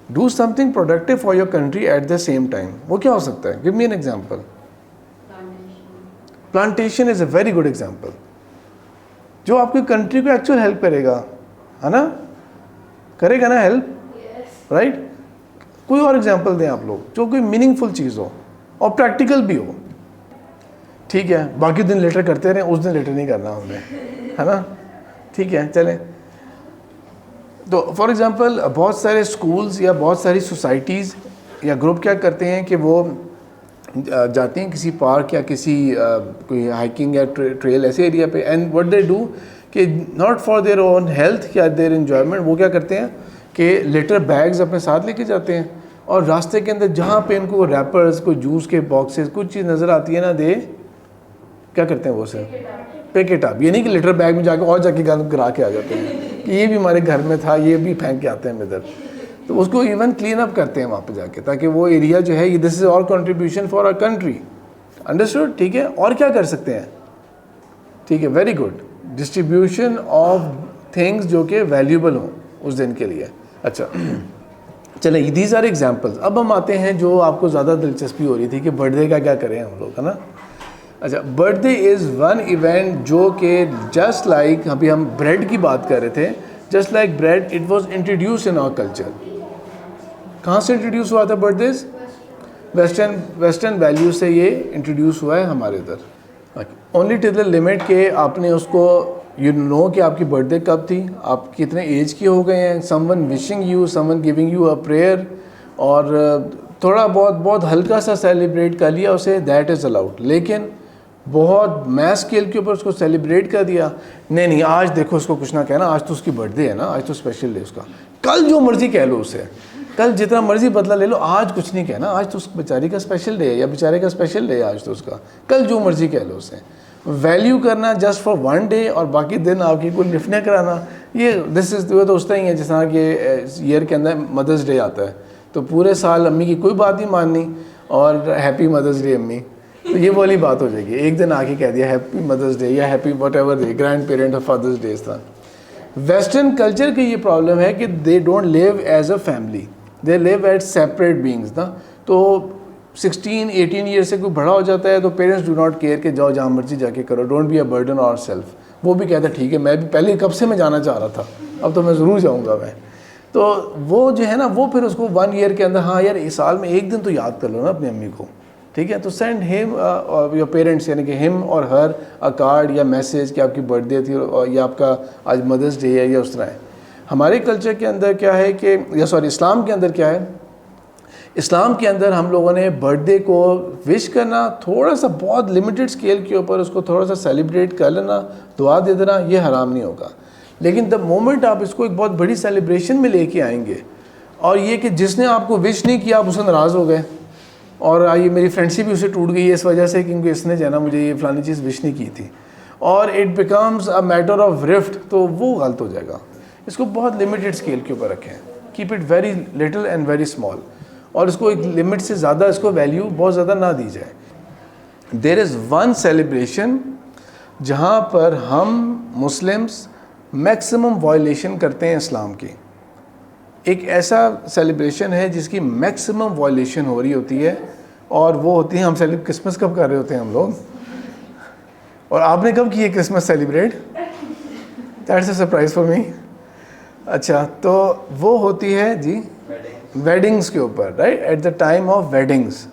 do something productive for your country at the same time. وہ کیا ہو سکتا ہے؟ Give me an example. Plantation is a very good example, جو آپ کی کنٹری کو ایکچوئل ہیلپ کرے گا, ہے نا, کرے گا نا ہیلپ, رائٹ. کوئی اور ایگزامپل دیں آپ لوگ جو کوئی میننگ فل چیز ہو اور پریکٹیکل بھی ہو. ٹھیک ہے, باقی دن لیٹر کرتے رہیں, اس دن لیٹر نہیں کرنا ہم نے, ہے نا, ٹھیک ہے چلیں. تو فار ایگزامپل بہت سارے اسکولز یا بہت ساری سوسائٹیز یا گروپ کیا کرتے ہیں کہ وہ جاتے ہیں کسی پارک یا کسی کوئی ہائکنگ یا ٹریل ایسے ایریا پہ, اینڈ وٹ دے ڈو کہ not for their own health یا دیئر انجوائمنٹ, وہ کیا کرتے ہیں کہ لیٹر بیگز اپنے ساتھ لے کے جاتے ہیں, اور راستے کے اندر جہاں پہ ان کو ریپرز, کوئی جوس کے باکسز, کچھ چیز نظر آتی ہے نا, دے کیا کرتے ہیں وہ اسے پیک اٹ اپ. یہ نہیں کہ لیٹر بیگ میں جا کے اور جا کے گرا کے آ جاتے ہیں کہ یہ بھی ہمارے گھر میں تھا, یہ بھی پھینک کے آتے ہیں ادھر, تو اس کو ایون کلین اپ کرتے ہیں وہاں پہ جا کے, تاکہ وہ ایریا جو ہے, یہ دس از اور contribution for our country. Understood, ٹھیک ہے. اور کیا کر سکتے ہیں؟ ٹھیک ہے, very good, distribution of things جو کہ ویلیوبل ہوں اس دن کے لیے. اچھا چلیں, دیز آر ایگزامپلس. اب ہم آتے ہیں جو آپ کو زیادہ دلچسپی ہو رہی تھی کہ برتھ ڈے کا کیا کریں ہم لوگ, ہے نا. اچھا, birth day is one event جو کہ جسٹ لائک ابھی ہم بریڈ کی بات کر رہے تھے, just like bread it was introduce in our culture. کہاں سے انٹروڈیوس ہوا تھا برتھ ڈیز؟ ویسٹرن ویلیو سے یہ انٹروڈیوس ہوا ہے ہمارے ادھر. اونلی ٹو دا لمٹ کہ آپ نے اس کو یو نو کہ آپ کی برتھ ڈے کب تھی, آپ کتنے ایج کے ہو گئے ہیں, some one wishing you, some one giving you a prayer, اور تھوڑا بہت ہلکا سا سیلیبریٹ کر لیا اسے, دیٹ از الاؤڈ. لیکن بہت میس اسکیل کے اوپر اس کو سیلیبریٹ کر دیا, نہیں آج دیکھو اس کو کچھ نہ کہنا, آج تو اس کی برتھ ڈے ہے نا, آج تو اسپیشل ڈے اس کا, کل جو مرضی کہہ لو اسے, کل جتنا مرضی بدلہ لے لو, آج کچھ نہیں کہنا, آج تو اس بیچاری کا اسپیشل ڈے ہے یا بیچارے کا اسپیشل ڈے ہے آج تو اس کا, کل جو مرضی کہہ لو اسے. ویلیو کرنا جسٹ فار ون ڈے اور باقی دن آپ کی کوئی لفٹ نہ کرانا, یہ دس از تو اس طرح ہی ہے جس طرح کہ ایئر کے اندر مدرس ڈے آتا ہے, تو پورے سال امی کی کوئی بات نہیں ماننی اور ہیپی مدرس ڈے امی, تو یہ والی بات ہو جائے گی. ایک دن آ کے کہہ دیا ہیپی مدرس ڈے یا happy what ever day, grand parent اور فادرس ڈے. اس طرح ویسٹرن کلچر کی یہ پرابلم ہے کہ they don't live as a family, they live as separate beings نا. تو 16-18 ایئر سے کوئی بڑا ہو جاتا ہے تو پیرنٹس ڈو ناٹ کیئر کہ جاؤ جہاں مرضی جا کے کرو, don't be a burden ourself. وہ بھی کہتا ہے ٹھیک ہے, میں بھی پہلے کب سے میں جانا چاہ رہا تھا, اب تو میں ضرور جاؤں گا میں. تو وہ جو ہے نا, وہ پھر اس کو 1 ایئر کے اندر, ہاں یار اس سال میں ایک دن تو یاد کر لو نا اپنی امی کو, ٹھیک ہے. تو سینڈ ہم یور پیرنٹس, یعنی کہ ہم اور ہر اے کارڈ یا میسیج کہ آپ کی برتھ ڈے تھی یا آپ کا آج مدرس ڈے ہے یا اس طرح ہے. ہمارے کلچر کے اندر کیا ہے کہ اسلام کے اندر کیا ہے, اسلام کے اندر ہم لوگوں نے برتھ ڈے کو وش کرنا, تھوڑا سا بہت لمیٹڈ اسکیل کے اوپر اس کو تھوڑا سا سیلیبریٹ کر لینا, دعا دے دینا, یہ حرام نہیں ہوگا. لیکن دا مومنٹ آپ اس کو ایک بہت بڑی سیلیبریشن میں لے کے آئیں گے, اور یہ کہ جس نے آپ کو وش نہیں کیا آپ اسے ناراض ہو گئے, اور آئیے میری فرینڈشپ بھی اسے ٹوٹ گئی ہے اس وجہ سے کیونکہ اس نے جو ہے نا مجھے یہ فلانی چیز وش نہیں کی تھی, اور it becomes a matter of rift, تو وہ غلط ہو جائے گا. اس کو بہت لمیٹڈ اسکیل کے اوپر رکھیں, keep it very little and very small, اور اس کو ایک لمٹ سے زیادہ اس کو ویلیو بہت زیادہ نہ دی جائے. دیر از ون سیلیبریشن جہاں پر ہم مسلمس میکسیمم وائلیشن کرتے ہیں اسلام کی. ایک ایسا سیلیبریشن ہے جس کی میکسیمم وائلیشن ہو رہی ہوتی ہے, اور وہ ہوتی ہے ہم کرسمس کب کر رہے ہوتے ہیں ہم لوگ, اور آپ نے کب کی ہے Christmas celebrate? That's a surprise for me. اچھا, تو وہ ہوتی ہے جی ویڈنگس کے اوپر, right, at the time of weddings.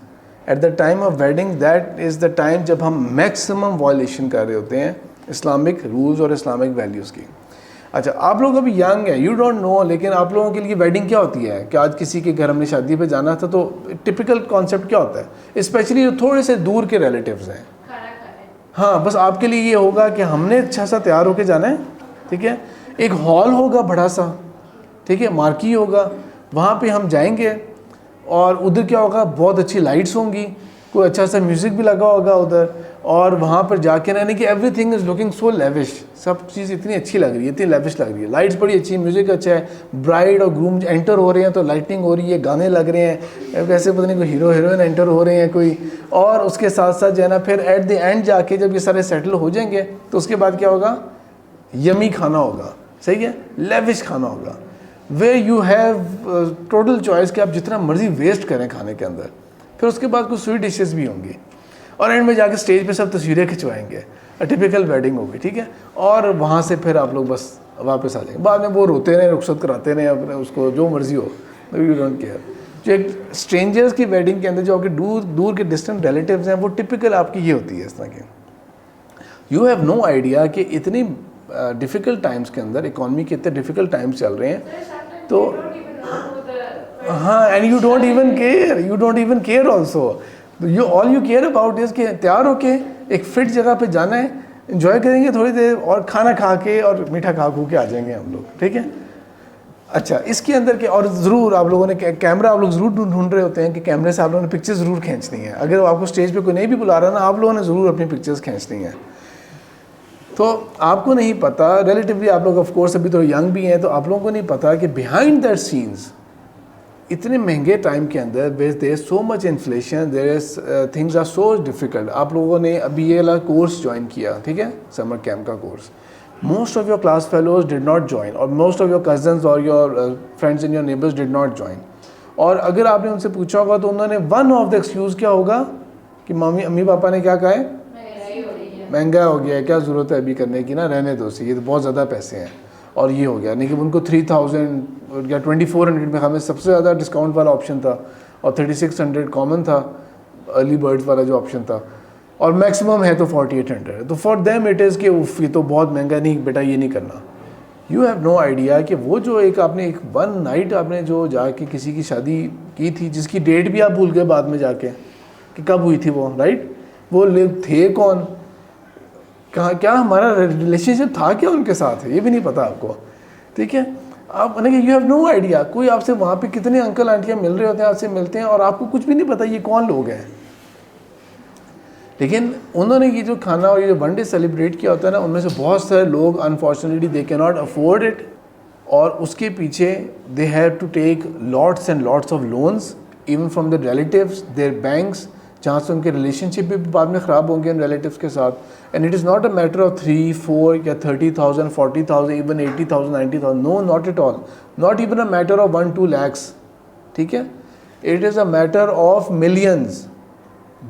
At the time of wedding that is the time جب ہم میکسیمم وائلیشن کر رہے ہوتے ہیں اسلامک رولز اور اسلامک ویلیوز کی. اچھا, آپ لوگ ابھی ینگ ہیں, یو ڈونٹ نو, لیکن آپ لوگوں کے لیے ویڈنگ کیا ہوتی ہے کہ آج کسی کے گھر ہم نے شادی پہ جانا تھا, تو ٹپیکل کانسیپٹ کیا ہوتا ہے, اسپیشلی جو تھوڑے سے دور کے ریلیٹیوز ہیں, ہاں بس آپ کے لیے یہ ہوگا کہ ہم نے اچھا سا تیار ہو کے جانا ہے, ٹھیک ہے, ایک ہال ہوگا بڑا سا, ٹھیک ہے, مارکی ہوگا, وہاں پہ ہم جائیں گے, اور ادھر کیا ہوگا, بہت اچھی لائٹس ہوں گی, کوئی اچھا سا میوزک بھی لگا ہوگا ادھر, اور وہاں پر جا کے یعنی کہ everything is looking so lavish, سب چیز اتنی اچھی لگ رہی ہے, اتنی لیوش لگ رہی ہے, لائٹس بڑی اچھی, میوزک اچھا ہے, برائڈ اور گروم انٹر ہو رہے ہیں تو لائٹنگ ہو رہی ہے, گانے لگ رہے ہیں, ویسے پتہ نہیں کوئی ہیرو ہیروئن انٹر ہو رہے ہیں کوئی, اور اس کے ساتھ ساتھ جو ہے نا پھر ایٹ دی اینڈ جا کے جب یہ سارے سیٹل ہو جائیں گے تو اس کے بعد کیا ہوگا, یمی کھانا ہوگا, صحیح ہے, لیوش کھانا ہوگا, where you have total choice کہ آپ جتنا مرضی ویسٹ کریں کھانے کے اندر. پھر اس کے بعد کچھ سویٹ ڈشز بھی ہوں گی, اور اینڈ میں جا کے اسٹیج پہ سب تصویریں کھنچوائیں گے, ٹپیکل ویڈنگ ہوگی, ٹھیک ہے, اور وہاں سے پھر آپ لوگ بس واپس آ جائیں گے. بعد میں وہ روتے رہیں, رخصت کراتے رہیں اپنے, اس کو جو مرضی ہو, یو ڈونٹ کیئر. جو ایک اسٹرینجرس کی ویڈنگ کے اندر جو آپ کے دور کے ڈسٹنٹ ریلیٹیوز ہیں وہ ٹپیکل آپ کی یہ ہوتی ہے اس طرح کی. یو ہیو نو آئیڈیا کہ اتنی ڈیفیکلٹ ٹائمس کے اندر, اکانومی کے اتنے ڈیفیکلٹ ٹائمس چل رہے ہیں تو ہاں, and you don't even care also. All you care about is کہ تیار ہو کے ایک فٹ جگہ پہ جانا ہے, انجوائے کریں گے تھوڑی دیر اور کھانا کھا کے اور میٹھا کھا کے آ جائیں گے ہم لوگ, ٹھیک ہے. اچھا, اس کے اندر کے اور ضرور آپ لوگوں نے کیمرہ آپ لوگ ضرور ڈھونڈ رہے ہوتے ہیں کہ کیمرے سے آپ لوگوں نے پکچر ضرور کھینچنی ہے. اگر آپ کو اسٹیج پہ کوئی نہیں بھی بلا رہا نا, آپ لوگوں نے ضرور اپنی پکچرز کھینچنی ہیں. تو آپ کو نہیں پتہ, ریلیٹیولی آپ لوگ آف کورس ابھی تو ینگ بھی ہیں, تو آپ لوگوں کو نہیں پتہ کہ بیہائنڈ دیٹ سینس اتنے مہنگے ٹائم کے اندر there is so much inflation, there is things are so difficult. آپ لوگوں نے ابھی یہ والا کورس جوائن کیا, ٹھیک ہے, سمر کیمپ کا course. Most of your class fellows did not join, اور موسٹ آف یور کزنز اور your friends and your neighbours did not join. اور اگر آپ نے ان سے پوچھا ہوگا تو انہوں نے ون آف دا ایکسکیوز کیا ہوگا کہ امی پاپا نے کیا کہا ہے, مہنگا ہو گیا ہے, کیا ضرورت ہے ابھی کرنے کی, نا رہنے دو سی, یہ تو بہت زیادہ پیسے ہیں, اور یہ ہو گیا. لیکن ان کو 3000 یا 2400 میں ہمیں سب سے زیادہ ڈسکاؤنٹ والا آپشن تھا, اور 3600 کامن تھا, ارلی برڈز والا جو آپشن تھا, اور میکسیمم ہے تو 4800. تو فار دیم اٹ از کہ یہ تو بہت مہنگا, نہیں بیٹا یہ نہیں کرنا. یو ہیو نو آئیڈیا کہ وہ جو ایک آپ نے ایک ون نائٹ آپ نے جو جا کے کسی کی شادی کی تھی, جس کی ڈیٹ بھی آپ بھول گئے بعد میں جا کے کہ کب ہوئی تھی وہ, رائٹ, وہ تھے کون, کہاں, کیا ہمارا ریلیشن شپ تھا کیا ان کے ساتھ, یہ بھی نہیں پتا آپ کو, ٹھیک ہے. آپ یو ہیو نو آئیڈیا. کوئی آپ سے وہاں پہ کتنے انکل آنٹیاں مل رہے ہوتے ہیں, آپ سے ملتے ہیں, اور آپ کو کچھ بھی نہیں پتا یہ کون لوگ ہیں. لیکن انہوں نے یہ جو کھانا اور یہ جو ون ڈے سیلیبریٹ کیا ہوتا ہے نا, ان میں سے بہت سارے لوگ انفارچونیٹلی دے کی ناٹ افورڈ اٹ, اور اس کے پیچھے they have to take lots and lots of loans even from the relatives, their banks, جہاں سے ان کے ریلیشن شپ بھی بعد میں خراب ہوں گے ان ریلیٹیوز کے ساتھ. And it is not a matter of 3, 4 یا 30,000, 40,000, even 80,000, 90,000. No, not at all. Not even a matter of 1-2 lakhs, ٹھیک ہے. It is a matter of millions.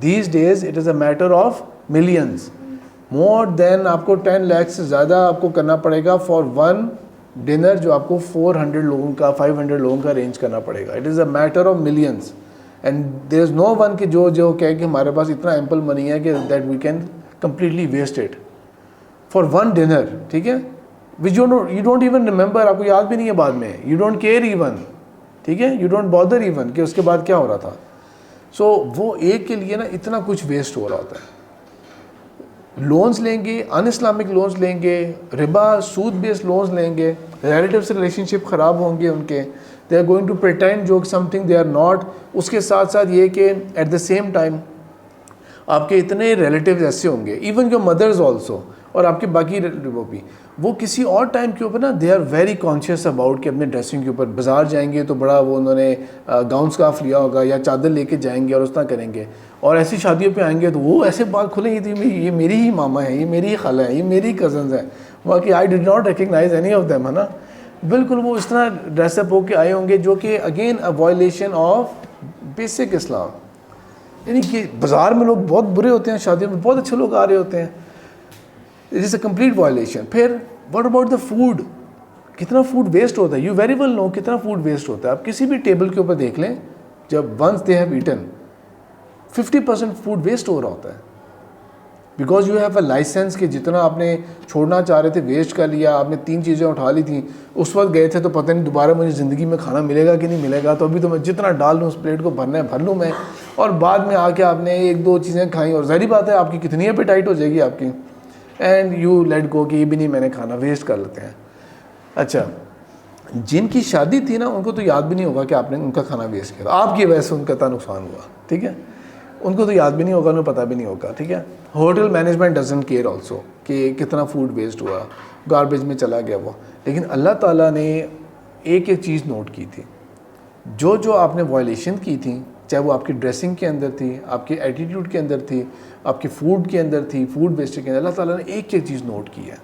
These days it is a matter of millions. More than آپ کو 10 lakhs سے زیادہ آپ کو کرنا پڑے گا فار ون ڈنر, جو آپ کو 400 لوگوں کا 500 لوگوں کا ارینج کرنا پڑے گا. It is a matter of millions. And there is no one کہ جو کہے کہ ہمارے پاس اتنا ایمپل منی ہے کہ that we can completely waste it for one dinner, ٹھیک ہے, which you don't even remember, آپ کو یاد بھی نہیں ہے بعد میں, یو ڈونٹ کیئر ایون, ٹھیک ہے, یو ڈونٹ بادر ایون کہ اس کے بعد کیا ہو رہا تھا. سو وہ ایک کے لیے نا اتنا کچھ ویسٹ ہو رہا ہوتا ہے. لونز لیں گے, ان اسلامک لونز لیں گے, ربا سود بیس لونز لیں گے, ریلیٹیو سے ریلیشن شپ خراب ہوں گے ان کے, they are going to pretend جو something they are not. اس کے ساتھ ساتھ یہ کہ ایٹ دا سیم ٹائم آپ کے اتنے ریلیٹیوز ایسے ہوں گے, ایون یور مدرز آلسو, اور آپ کے باقی وہ بھی, وہ کسی اور ٹائم کے اوپر نا they are very conscious about کہ اپنے ڈریسنگ کے اوپر بازار جائیں گے تو بڑا وہ انہوں نے گاؤن اسکارف لیا ہوگا یا چادر لے کے جائیں گے اور اس طرح کریں گے, اور ایسی شادیوں پہ آئیں گے تو وہ ایسے بال کھلیں گے, یہ میری ہی ماما ہے, یہ میری ہی خالہ ہے, یہ میری کزنز ہیں, باقی I did not recognize any of them, ہے نا. بالکل وہ اس طرح ڈریس اپ ہو کے آئے ہوں گے, جو کہ again a violation of basic Islam. یعنی کہ بازار میں لوگ بہت برے ہوتے ہیں, شادیوں میں بہت اچھے لوگ آ رہے ہوتے ہیں. It is a complete violation. پھر واٹ اباؤٹ دا فوڈ, کتنا فوڈ ویسٹ ہوتا ہے, یو ویری ویل نو کتنا فوڈ ویسٹ ہوتا ہے. آپ کسی بھی ٹیبل کے اوپر دیکھ لیں, جب once they have eaten 50% food waste ہو رہا ہوتا ہے, because you have a license کہ جتنا آپ نے چھوڑنا چاہ رہے تھے ویسٹ کر لیا, آپ نے 3 چیزیں اٹھا لی تھیں, اس وقت گئے تھے تو پتہ نہیں دوبارہ مجھے زندگی میں کھانا ملے گا کہ نہیں ملے گا, تو ابھی تو میں جتنا ڈال لوں اس پلیٹ کو بھرنا ہے بھر لوں میں, اور بعد میں آ کے آپ نے 1-2 چیزیں کھائیں, اور ظاہری بات ہے آپ کی کتنی اپیٹائٹ ہو جائے گی آپ کی, اینڈ یو لیٹ گو کہ یہ بھی نہیں میں نے کھانا, ویسٹ کر لیتے ہیں. اچھا, جن کی شادی تھی نا ان کو تو یاد بھی نہیں ہوگا کہ آپ نے ان کا کھانا ویسٹ کیا, آپ کی وجہ سے ان کا اتنا نقصان ہوا, ٹھیک ہے. ان کو تو یاد بھی نہیں ہوگا, انہیں پتہ بھی نہیں ہوگا, ٹھیک ہے. Hotel management doesn't care also کہ کتنا فوڈ ویسٹ ہوا, گاربیج میں چلا گیا وہ. لیکن اللہ تعالیٰ نے ایک ایک چیز نوٹ کی تھی, جو آپ نے وائلیشن کی تھیں, چاہے وہ آپ کی ڈریسنگ کے اندر تھی, آپ کے ایٹیٹیوڈ کے اندر تھی, آپ کے فوڈ کے اندر تھی, فوڈ ویسٹنگ کے اندر, اللہ تعالیٰ نے ایک ایک چیز نوٹ کی ہے.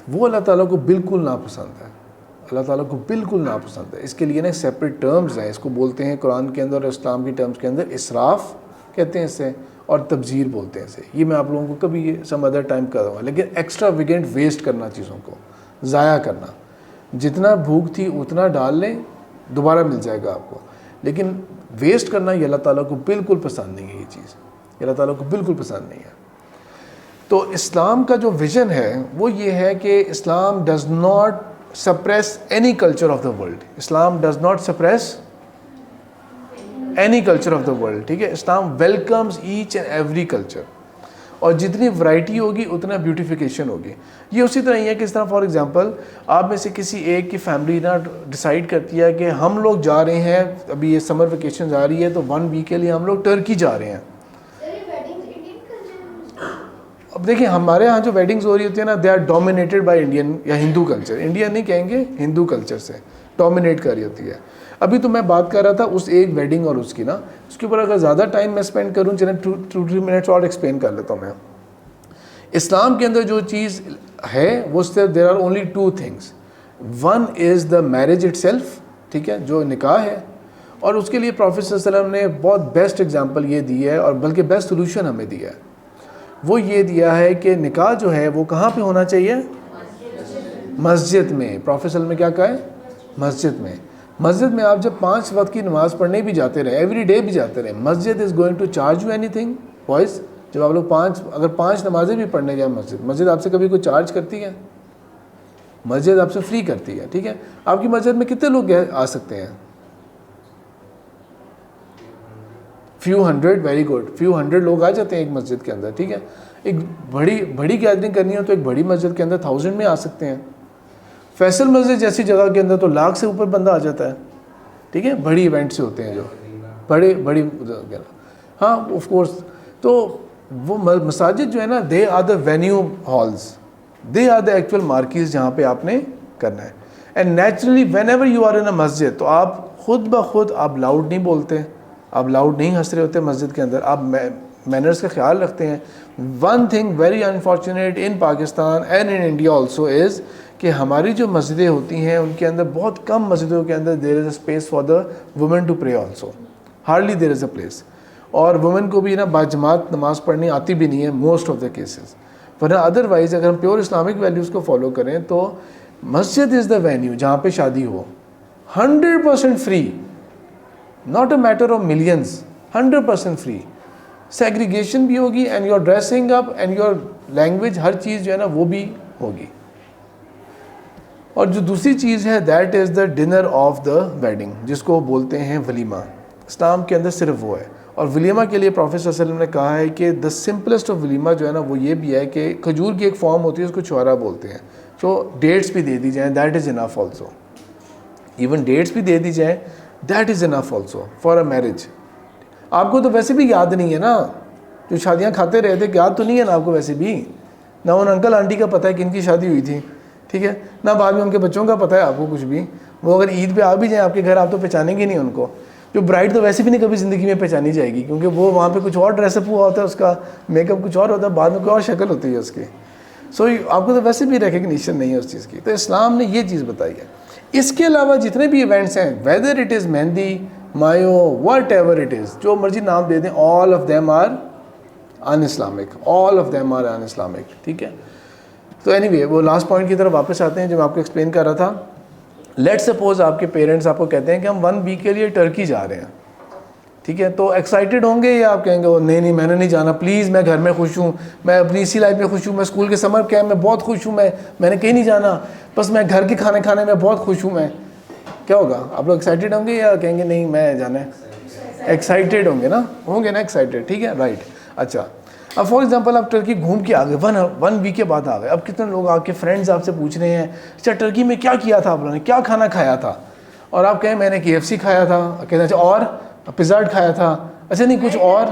وہ اللہ تعالیٰ کو بالکل ناپسند ہے, اللہ تعالیٰ کو بالکل ناپسند ہے. اس کے لیے نا سیپریٹ ٹرمز ہیں, اس کو بولتے ہیں قرآن کے اندر اور اسلام کی ٹرمز کے اندر اسراف کہتے ہیں اسے, اور تبذیر بولتے ہیں اسے. یہ میں آپ لوگوں کو کبھی سم ادر ٹائم کروں گا. لیکن ایکسٹرا ویگنٹ ویسٹ کرنا, چیزوں کو ضائع کرنا, جتنا بھوک تھی اتنا ڈال لیں, دوبارہ مل جائے گا آپ کو. لیکن ویسٹ کرنا یہ اللہ تعالیٰ کو بالکل پسند نہیں ہے. یہ چیز یہ اللہ تعالیٰ کو بالکل پسند نہیں ہے. تو اسلام کا جو ویژن ہے وہ یہ ہے کہ Islam does not suppress any culture of the world. Islam does not suppress any culture of the world, ٹھیک ہے. Islam welcomes each and every culture, اور جتنی ورائٹی ہوگی اتنا بیوٹیفیکیشن ہوگی. یہ اسی طرح ہی ہے کہ اس طرح فار ایگزامپل آپ میں سے کسی ایک کی فیملی نا ڈیسائیڈ کرتی ہے کہ ہم لوگ جا رہے ہیں, ابھی یہ سمر ویکیشن جا رہی ہے تو 1 ویک کے لیے ہم لوگ ٹرکی جا رہے ہیں. اب دیکھیں ہمارے ہاں جو ویڈنگز ہو رہی ہوتی ہیں نا, they are dominated by Indian یا ہندو کلچر. انڈین نہیں کہیں گے, ہندو کلچر سے ڈومینیٹ کر رہی ہوتی ہے. ابھی تو میں بات کر رہا تھا اس ایک ویڈنگ اور اس کی نا, اس کے اوپر اگر زیادہ ٹائم میں اسپینڈ کروں, چلیں 2-3 منٹس اور ایکسپلین کر لیتا ہوں میں. اسلام کے اندر جو چیز ہے وہ صرف there are only 2 things. One is the marriage itself, ٹھیک ہے, جو نکاح ہے, اور اس کے لیے پروفیٹ صلی اللہ علیہ وسلم نے بہت بیسٹ ایگزامپل یہ دی ہے, اور بلکہ بیسٹ سولوشن ہمیں دیا ہے. وہ یہ دیا ہے کہ نکاح جو ہے وہ کہاں پہ ہونا چاہیے؟ مسجد میں. پروفیٹ صلی اللہ علیہ وسلم نے کیا کہا ہے؟ مسجد میں. مسجد میں آپ جب 5 وقت کی نماز پڑھنے بھی جاتے رہے, ایوری ڈے بھی جاتے رہے, مسجد is going to charge you anything boys. جب آپ لوگ اگر 5 نمازیں بھی پڑھنے جائیں مسجد آپ سے کبھی کوئی چارج کرتی ہے؟ مسجد آپ سے فری کرتی ہے, ٹھیک ہے. آپ کی مسجد میں کتنے لوگ آ سکتے ہیں؟ Few hundred, very good, few hundred لوگ آ جاتے ہیں ایک مسجد کے اندر, ٹھیک ہے. ایک بڑی گیدرنگ کرنی ہو تو ایک بڑی مسجد کے اندر 1000 میں آ سکتے ہیں. فیصل مسجد جیسی جگہ کے اندر تو 1,00,000 سے اوپر بندہ آ جاتا ہے, ٹھیک ہے. بڑی ایونٹ سے ہوتے ہیں جو بڑی ہاں آف کورس. تو وہ مساجد جو ہے نا, they are the venue halls, they are the actual marquees جہاں پہ آپ نے کرنا ہے. And naturally whenever you are in a مسجد, تو آپ خود بخود آپ لاؤڈ نہیں بولتے, آپ لاؤڈ نہیں ہنس رہے ہوتے مسجد کے اندر, آپ مینرز کا خیال رکھتے ہیں. One thing very unfortunate in Pakistan and in India also is کہ ہماری جو مسجدیں ہوتی ہیں ان کے اندر بہت کم مسجدوں کے اندر there is a space for the women to pray also, hardly there is a place. اور وومن کو بھی نا باجماعت نماز پڑھنی آتی بھی نہیں ہے موسٹ آف دا کیسز. ورنہ ادروائز اگر ہم پیور اسلامک ویلیوز کو فالو کریں تو مسجد از دا وینیو جہاں پہ شادی ہو, 100% free, not a matter of millions, 100% free. Segregation بھی ہوگی and your dressing up and your language, ہر چیز جو ہے نا وہ بھی ہوگی. اور جو دوسری چیز ہے that is the dinner of the wedding, جس کو بولتے ہیں ولیمہ. اسلام کے اندر صرف وہ ہے. اور ولیمہ کے لیے پروفیٹ صلی اللہ علیہ وسلم نے کہا ہے کہ دا سمپلسٹ آف ولیمہ جو ہے نا وہ یہ بھی ہے کہ کھجور کی ایک فارم ہوتی ہے, اس کو چھوارا بولتے ہیں, تو ڈیٹس بھی دے دی جائیں, that is enough also. Even dates بھی دے دی جائیں, that is enough also for a marriage. آپ کو تو ویسے بھی یاد نہیں ہے نا, جو شادیاں کھاتے رہے تھے, یاد تو نہیں ہے نا آپ کو ویسے بھی, نہ ان انکل آنٹی کا پتہ ہے کہ ان کی شادی ہوئی تھی, ٹھیک ہے, نہ بعد میں ان کے بچوں کا پتہ ہے آپ کو کچھ بھی. وہ اگر عید پہ آ بھی جائیں آپ کے گھر, آپ تو پہچانیں گے نہیں ان کو. جو برائڈ تو ویسے بھی نہیں کبھی زندگی میں پہچانی جائے گی, کیونکہ وہ وہاں پہ کچھ اور ڈریس اپ ہوا ہوتا ہے, اس کا میک اپ کچھ اور ہوتا ہے, بعد میں کوئی اور شکل ہوتی ہے اس کی. سو آپ کو تو ویسے بھی ریکگنیشن نہیں ہے اس چیز کی. تو اسلام نے یہ چیز بتائی ہے. اس کے علاوہ جتنے بھی ایونٹس ہیں, whether it is mehndi, mayun, whatever it is, جو مرضی نام دے دیں, all of them are un-Islamic, all of them are un-Islamic, ٹھیک ہے. تو اینی وے وہ لاسٹ پوائنٹ کی طرف واپس آتے ہیں جو میں آپ کو ایکسپلین کر رہا تھا. لیٹ سپوز آپ کے پیرنٹس آپ کو کہتے ہیں کہ ہم 1 ویک کے لیے ٹرکی جا رہے ہیں, ٹھیک ہے. تو ایکسائٹیڈ ہوں گے یا آپ کہیں گے وہ نہیں میں نے نہیں جانا, پلیز میں گھر میں خوش ہوں, میں اپنی اسی لائف میں خوش ہوں, میں اسکول کے سمر کیمپ میں بہت خوش ہوں, میں نے کہیں نہیں جانا, بس میں گھر کے کھانے میں بہت خوش ہوں. میں کیا ہوگا, آپ لوگ ایکسائٹیڈ ہوں گے یا کہیں گے نہیں میں جانا ہے؟ ایکسائٹیڈ ہوں گے نا, ایکسائٹیڈ, ٹھیک ہے, رائٹ. اچھا, اب فار ایگزامپل آپ ٹرکی گھوم کے آ گئے, 1 ویک کے بعد آ گئے. اب کتنے لوگ آپ کے فرینڈز آپ سے پوچھ رہے ہیں اچھا ٹرکی میں کیا کیا تھا آپ لوگوں نے, کیا کھانا کھایا تھا, اور آپ کہیں میں نے KFC کھایا تھا, کہتے ہیں اچھا اور پیزا ہٹ کھایا تھا, اچھا نہیں کچھ اور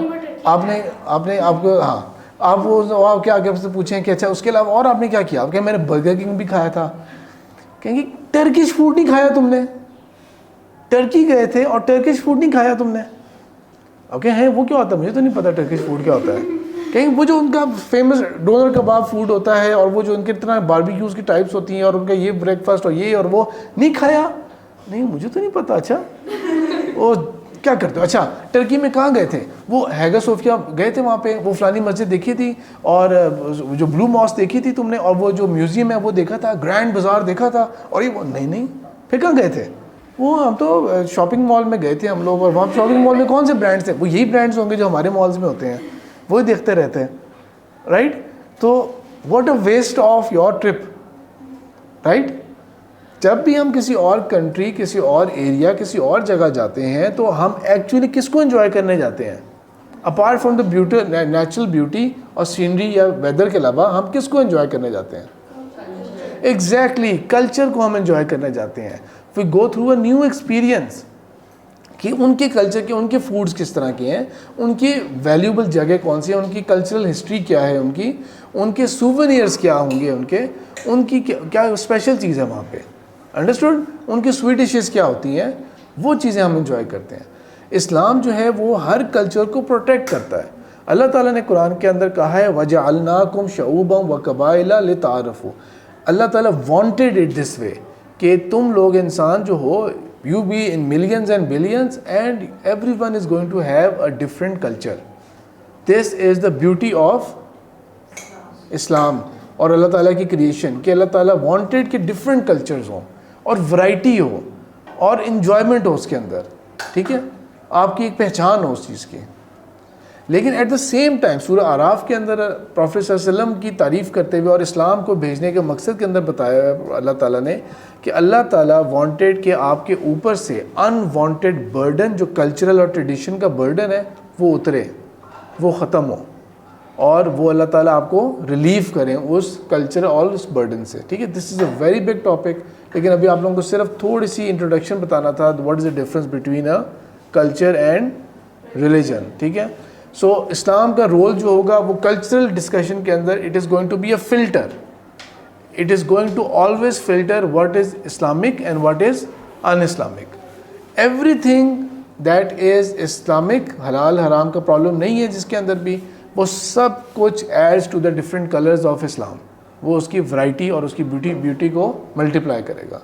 آپ کو ہاں آپ وہ کیا آپ سے پوچھیں کہ اچھا اس کے علاوہ اور آپ نے کیا کیا؟ آپ کہیں میں نے برگر کنگ بھی کھایا تھا. کہیں گے ٹرکش فوڈ نہیں کھایا تم نے؟ ٹرکی گئے تھے اور ٹرکش فوڈ نہیں کھایا تم نے؟ اوکے ہیں وہ کیا ہوتا ہے؟ مجھے تو نہیں پتا ٹرکش فوڈ کیا ہوتا ہے. کہیں وہ جو ان کا فیمس ڈونر کباب فوڈ ہوتا ہے اور وہ جو ان کے اتنا باربیکیوز کی ٹائپس ہوتی ہیں اور ان کا یہ بریک فاسٹ اور یہ اور وہ نہیں کھایا؟ نہیں مجھے تو نہیں پتا. اچھا وہ کیا کرتے ہو؟ اچھا ٹرکی میں کہاں گئے تھے؟ وہ ہیگا صوفیہ گئے تھے، وہاں پہ وہ فلانی مسجد دیکھی تھی اور جو بلو ماسک دیکھی تھی تم نے اور وہ جو میوزیم ہے وہ دیکھا تھا، گرینڈ بازار دیکھا تھا اور یہ نہیں پھر کہاں گئے تھے؟ وہ ہم تو شاپنگ مال میں گئے تھے ہم لوگ، اور وہاں شاپنگ مال میں کون سے برانڈس ہیں؟ وہ یہی برانڈس ہوں گے جو ہمارے مالز میں ہوتے ہیں، وہی دیکھتے رہتے ہیں، رائٹ؟ تو what a waste of your trip, right? جب بھی ہم کسی اور کنٹری، کسی اور ایریا، کسی اور جگہ جاتے ہیں تو ہم ایکچولی کس کو انجوائے کرنے جاتے ہیں؟ Apart from the beauty, natural beauty اور سینری یا ویدر کے علاوہ ہم کس کو انجوائے کرنے جاتے ہیں؟ ایگزیکٹلی کلچر کو ہم انجوائے کرنے جاتے ہیں. We go through a new experience کہ ان کے کلچر کے، ان کے فوڈز کس طرح کے ہیں، ان کی ویلیوبل جگہ کون سی ہے، ان کی کلچرل ہسٹری کیا ہے، ان کے سوونیئرس کیا ہوں گے، ان کی کیا اسپیشل چیز ہے وہاں پہ، انڈرسٹوڈ؟ ان کی سویٹ ڈشز کیا ہوتی ہیں، وہ چیزیں ہم انجوائے کرتے ہیں. اسلام جو ہے وہ ہر کلچر کو پروٹیکٹ کرتا ہے. اللہ تعالیٰ نے قرآن کے اندر کہا ہے وَجَعَلْنَاكُمْ شَعُوبًا وَقَبَائِلَ لِتَعَارَفُوا. اللہ تعالیٰ وانٹیڈ اٹ دس وے کہ تم لوگ انسان جو ہو، you be in millions and billions and everyone is going to have a different culture. This is the beauty of اسلام اور اللہ تعالیٰ کی کریشن، کہ اللہ تعالیٰ وانٹیڈ کہ ڈفرینٹ کلچرز ہوں اور ورائٹی ہو اور انجوائمنٹ ہو اس کے اندر، ٹھیک ہے؟ آپ کی ایک پہچان ہو اس چیز کی. لیکن ایٹ دا سیم ٹائم سورہ اعراف کے اندر پروفیٹ صلی اللہ علیہ وسلم کی تعریف کرتے ہوئے اور اسلام کو بھیجنے کے مقصد کے اندر بتایا ہے اللہ تعالیٰ نے کہ اللہ تعالیٰ وانٹیڈ کہ آپ کے اوپر سے ان وانٹیڈ برڈن، جو کلچرل اور ٹریڈیشن کا برڈن ہے، وہ اترے، وہ ختم ہو، اور وہ اللہ تعالیٰ آپ کو ریلیف کریں اس کلچر اور اس برڈن سے، ٹھیک ہے؟ This is a very big topic, لیکن ابھی آپ لوگوں کو صرف تھوڑی سی انٹروڈکشن بتانا تھا what is the difference between a culture and religion, ٹھیک ہے؟ سو اسلام کا رول جو ہوگا وہ کلچرل ڈسکشن کے اندر it is going to be a filter. It is going to always filter what is Islamic and what is un-Islamic. Everything that is Islamic، حلال حرام کا پرابلم نہیں ہے جس کے اندر بھی، وہ سب کچھ adds to the different colors of Islam. وہ اس کی ورائٹی اور اس کی بیوٹی کو ملٹیپلائی کرے گا.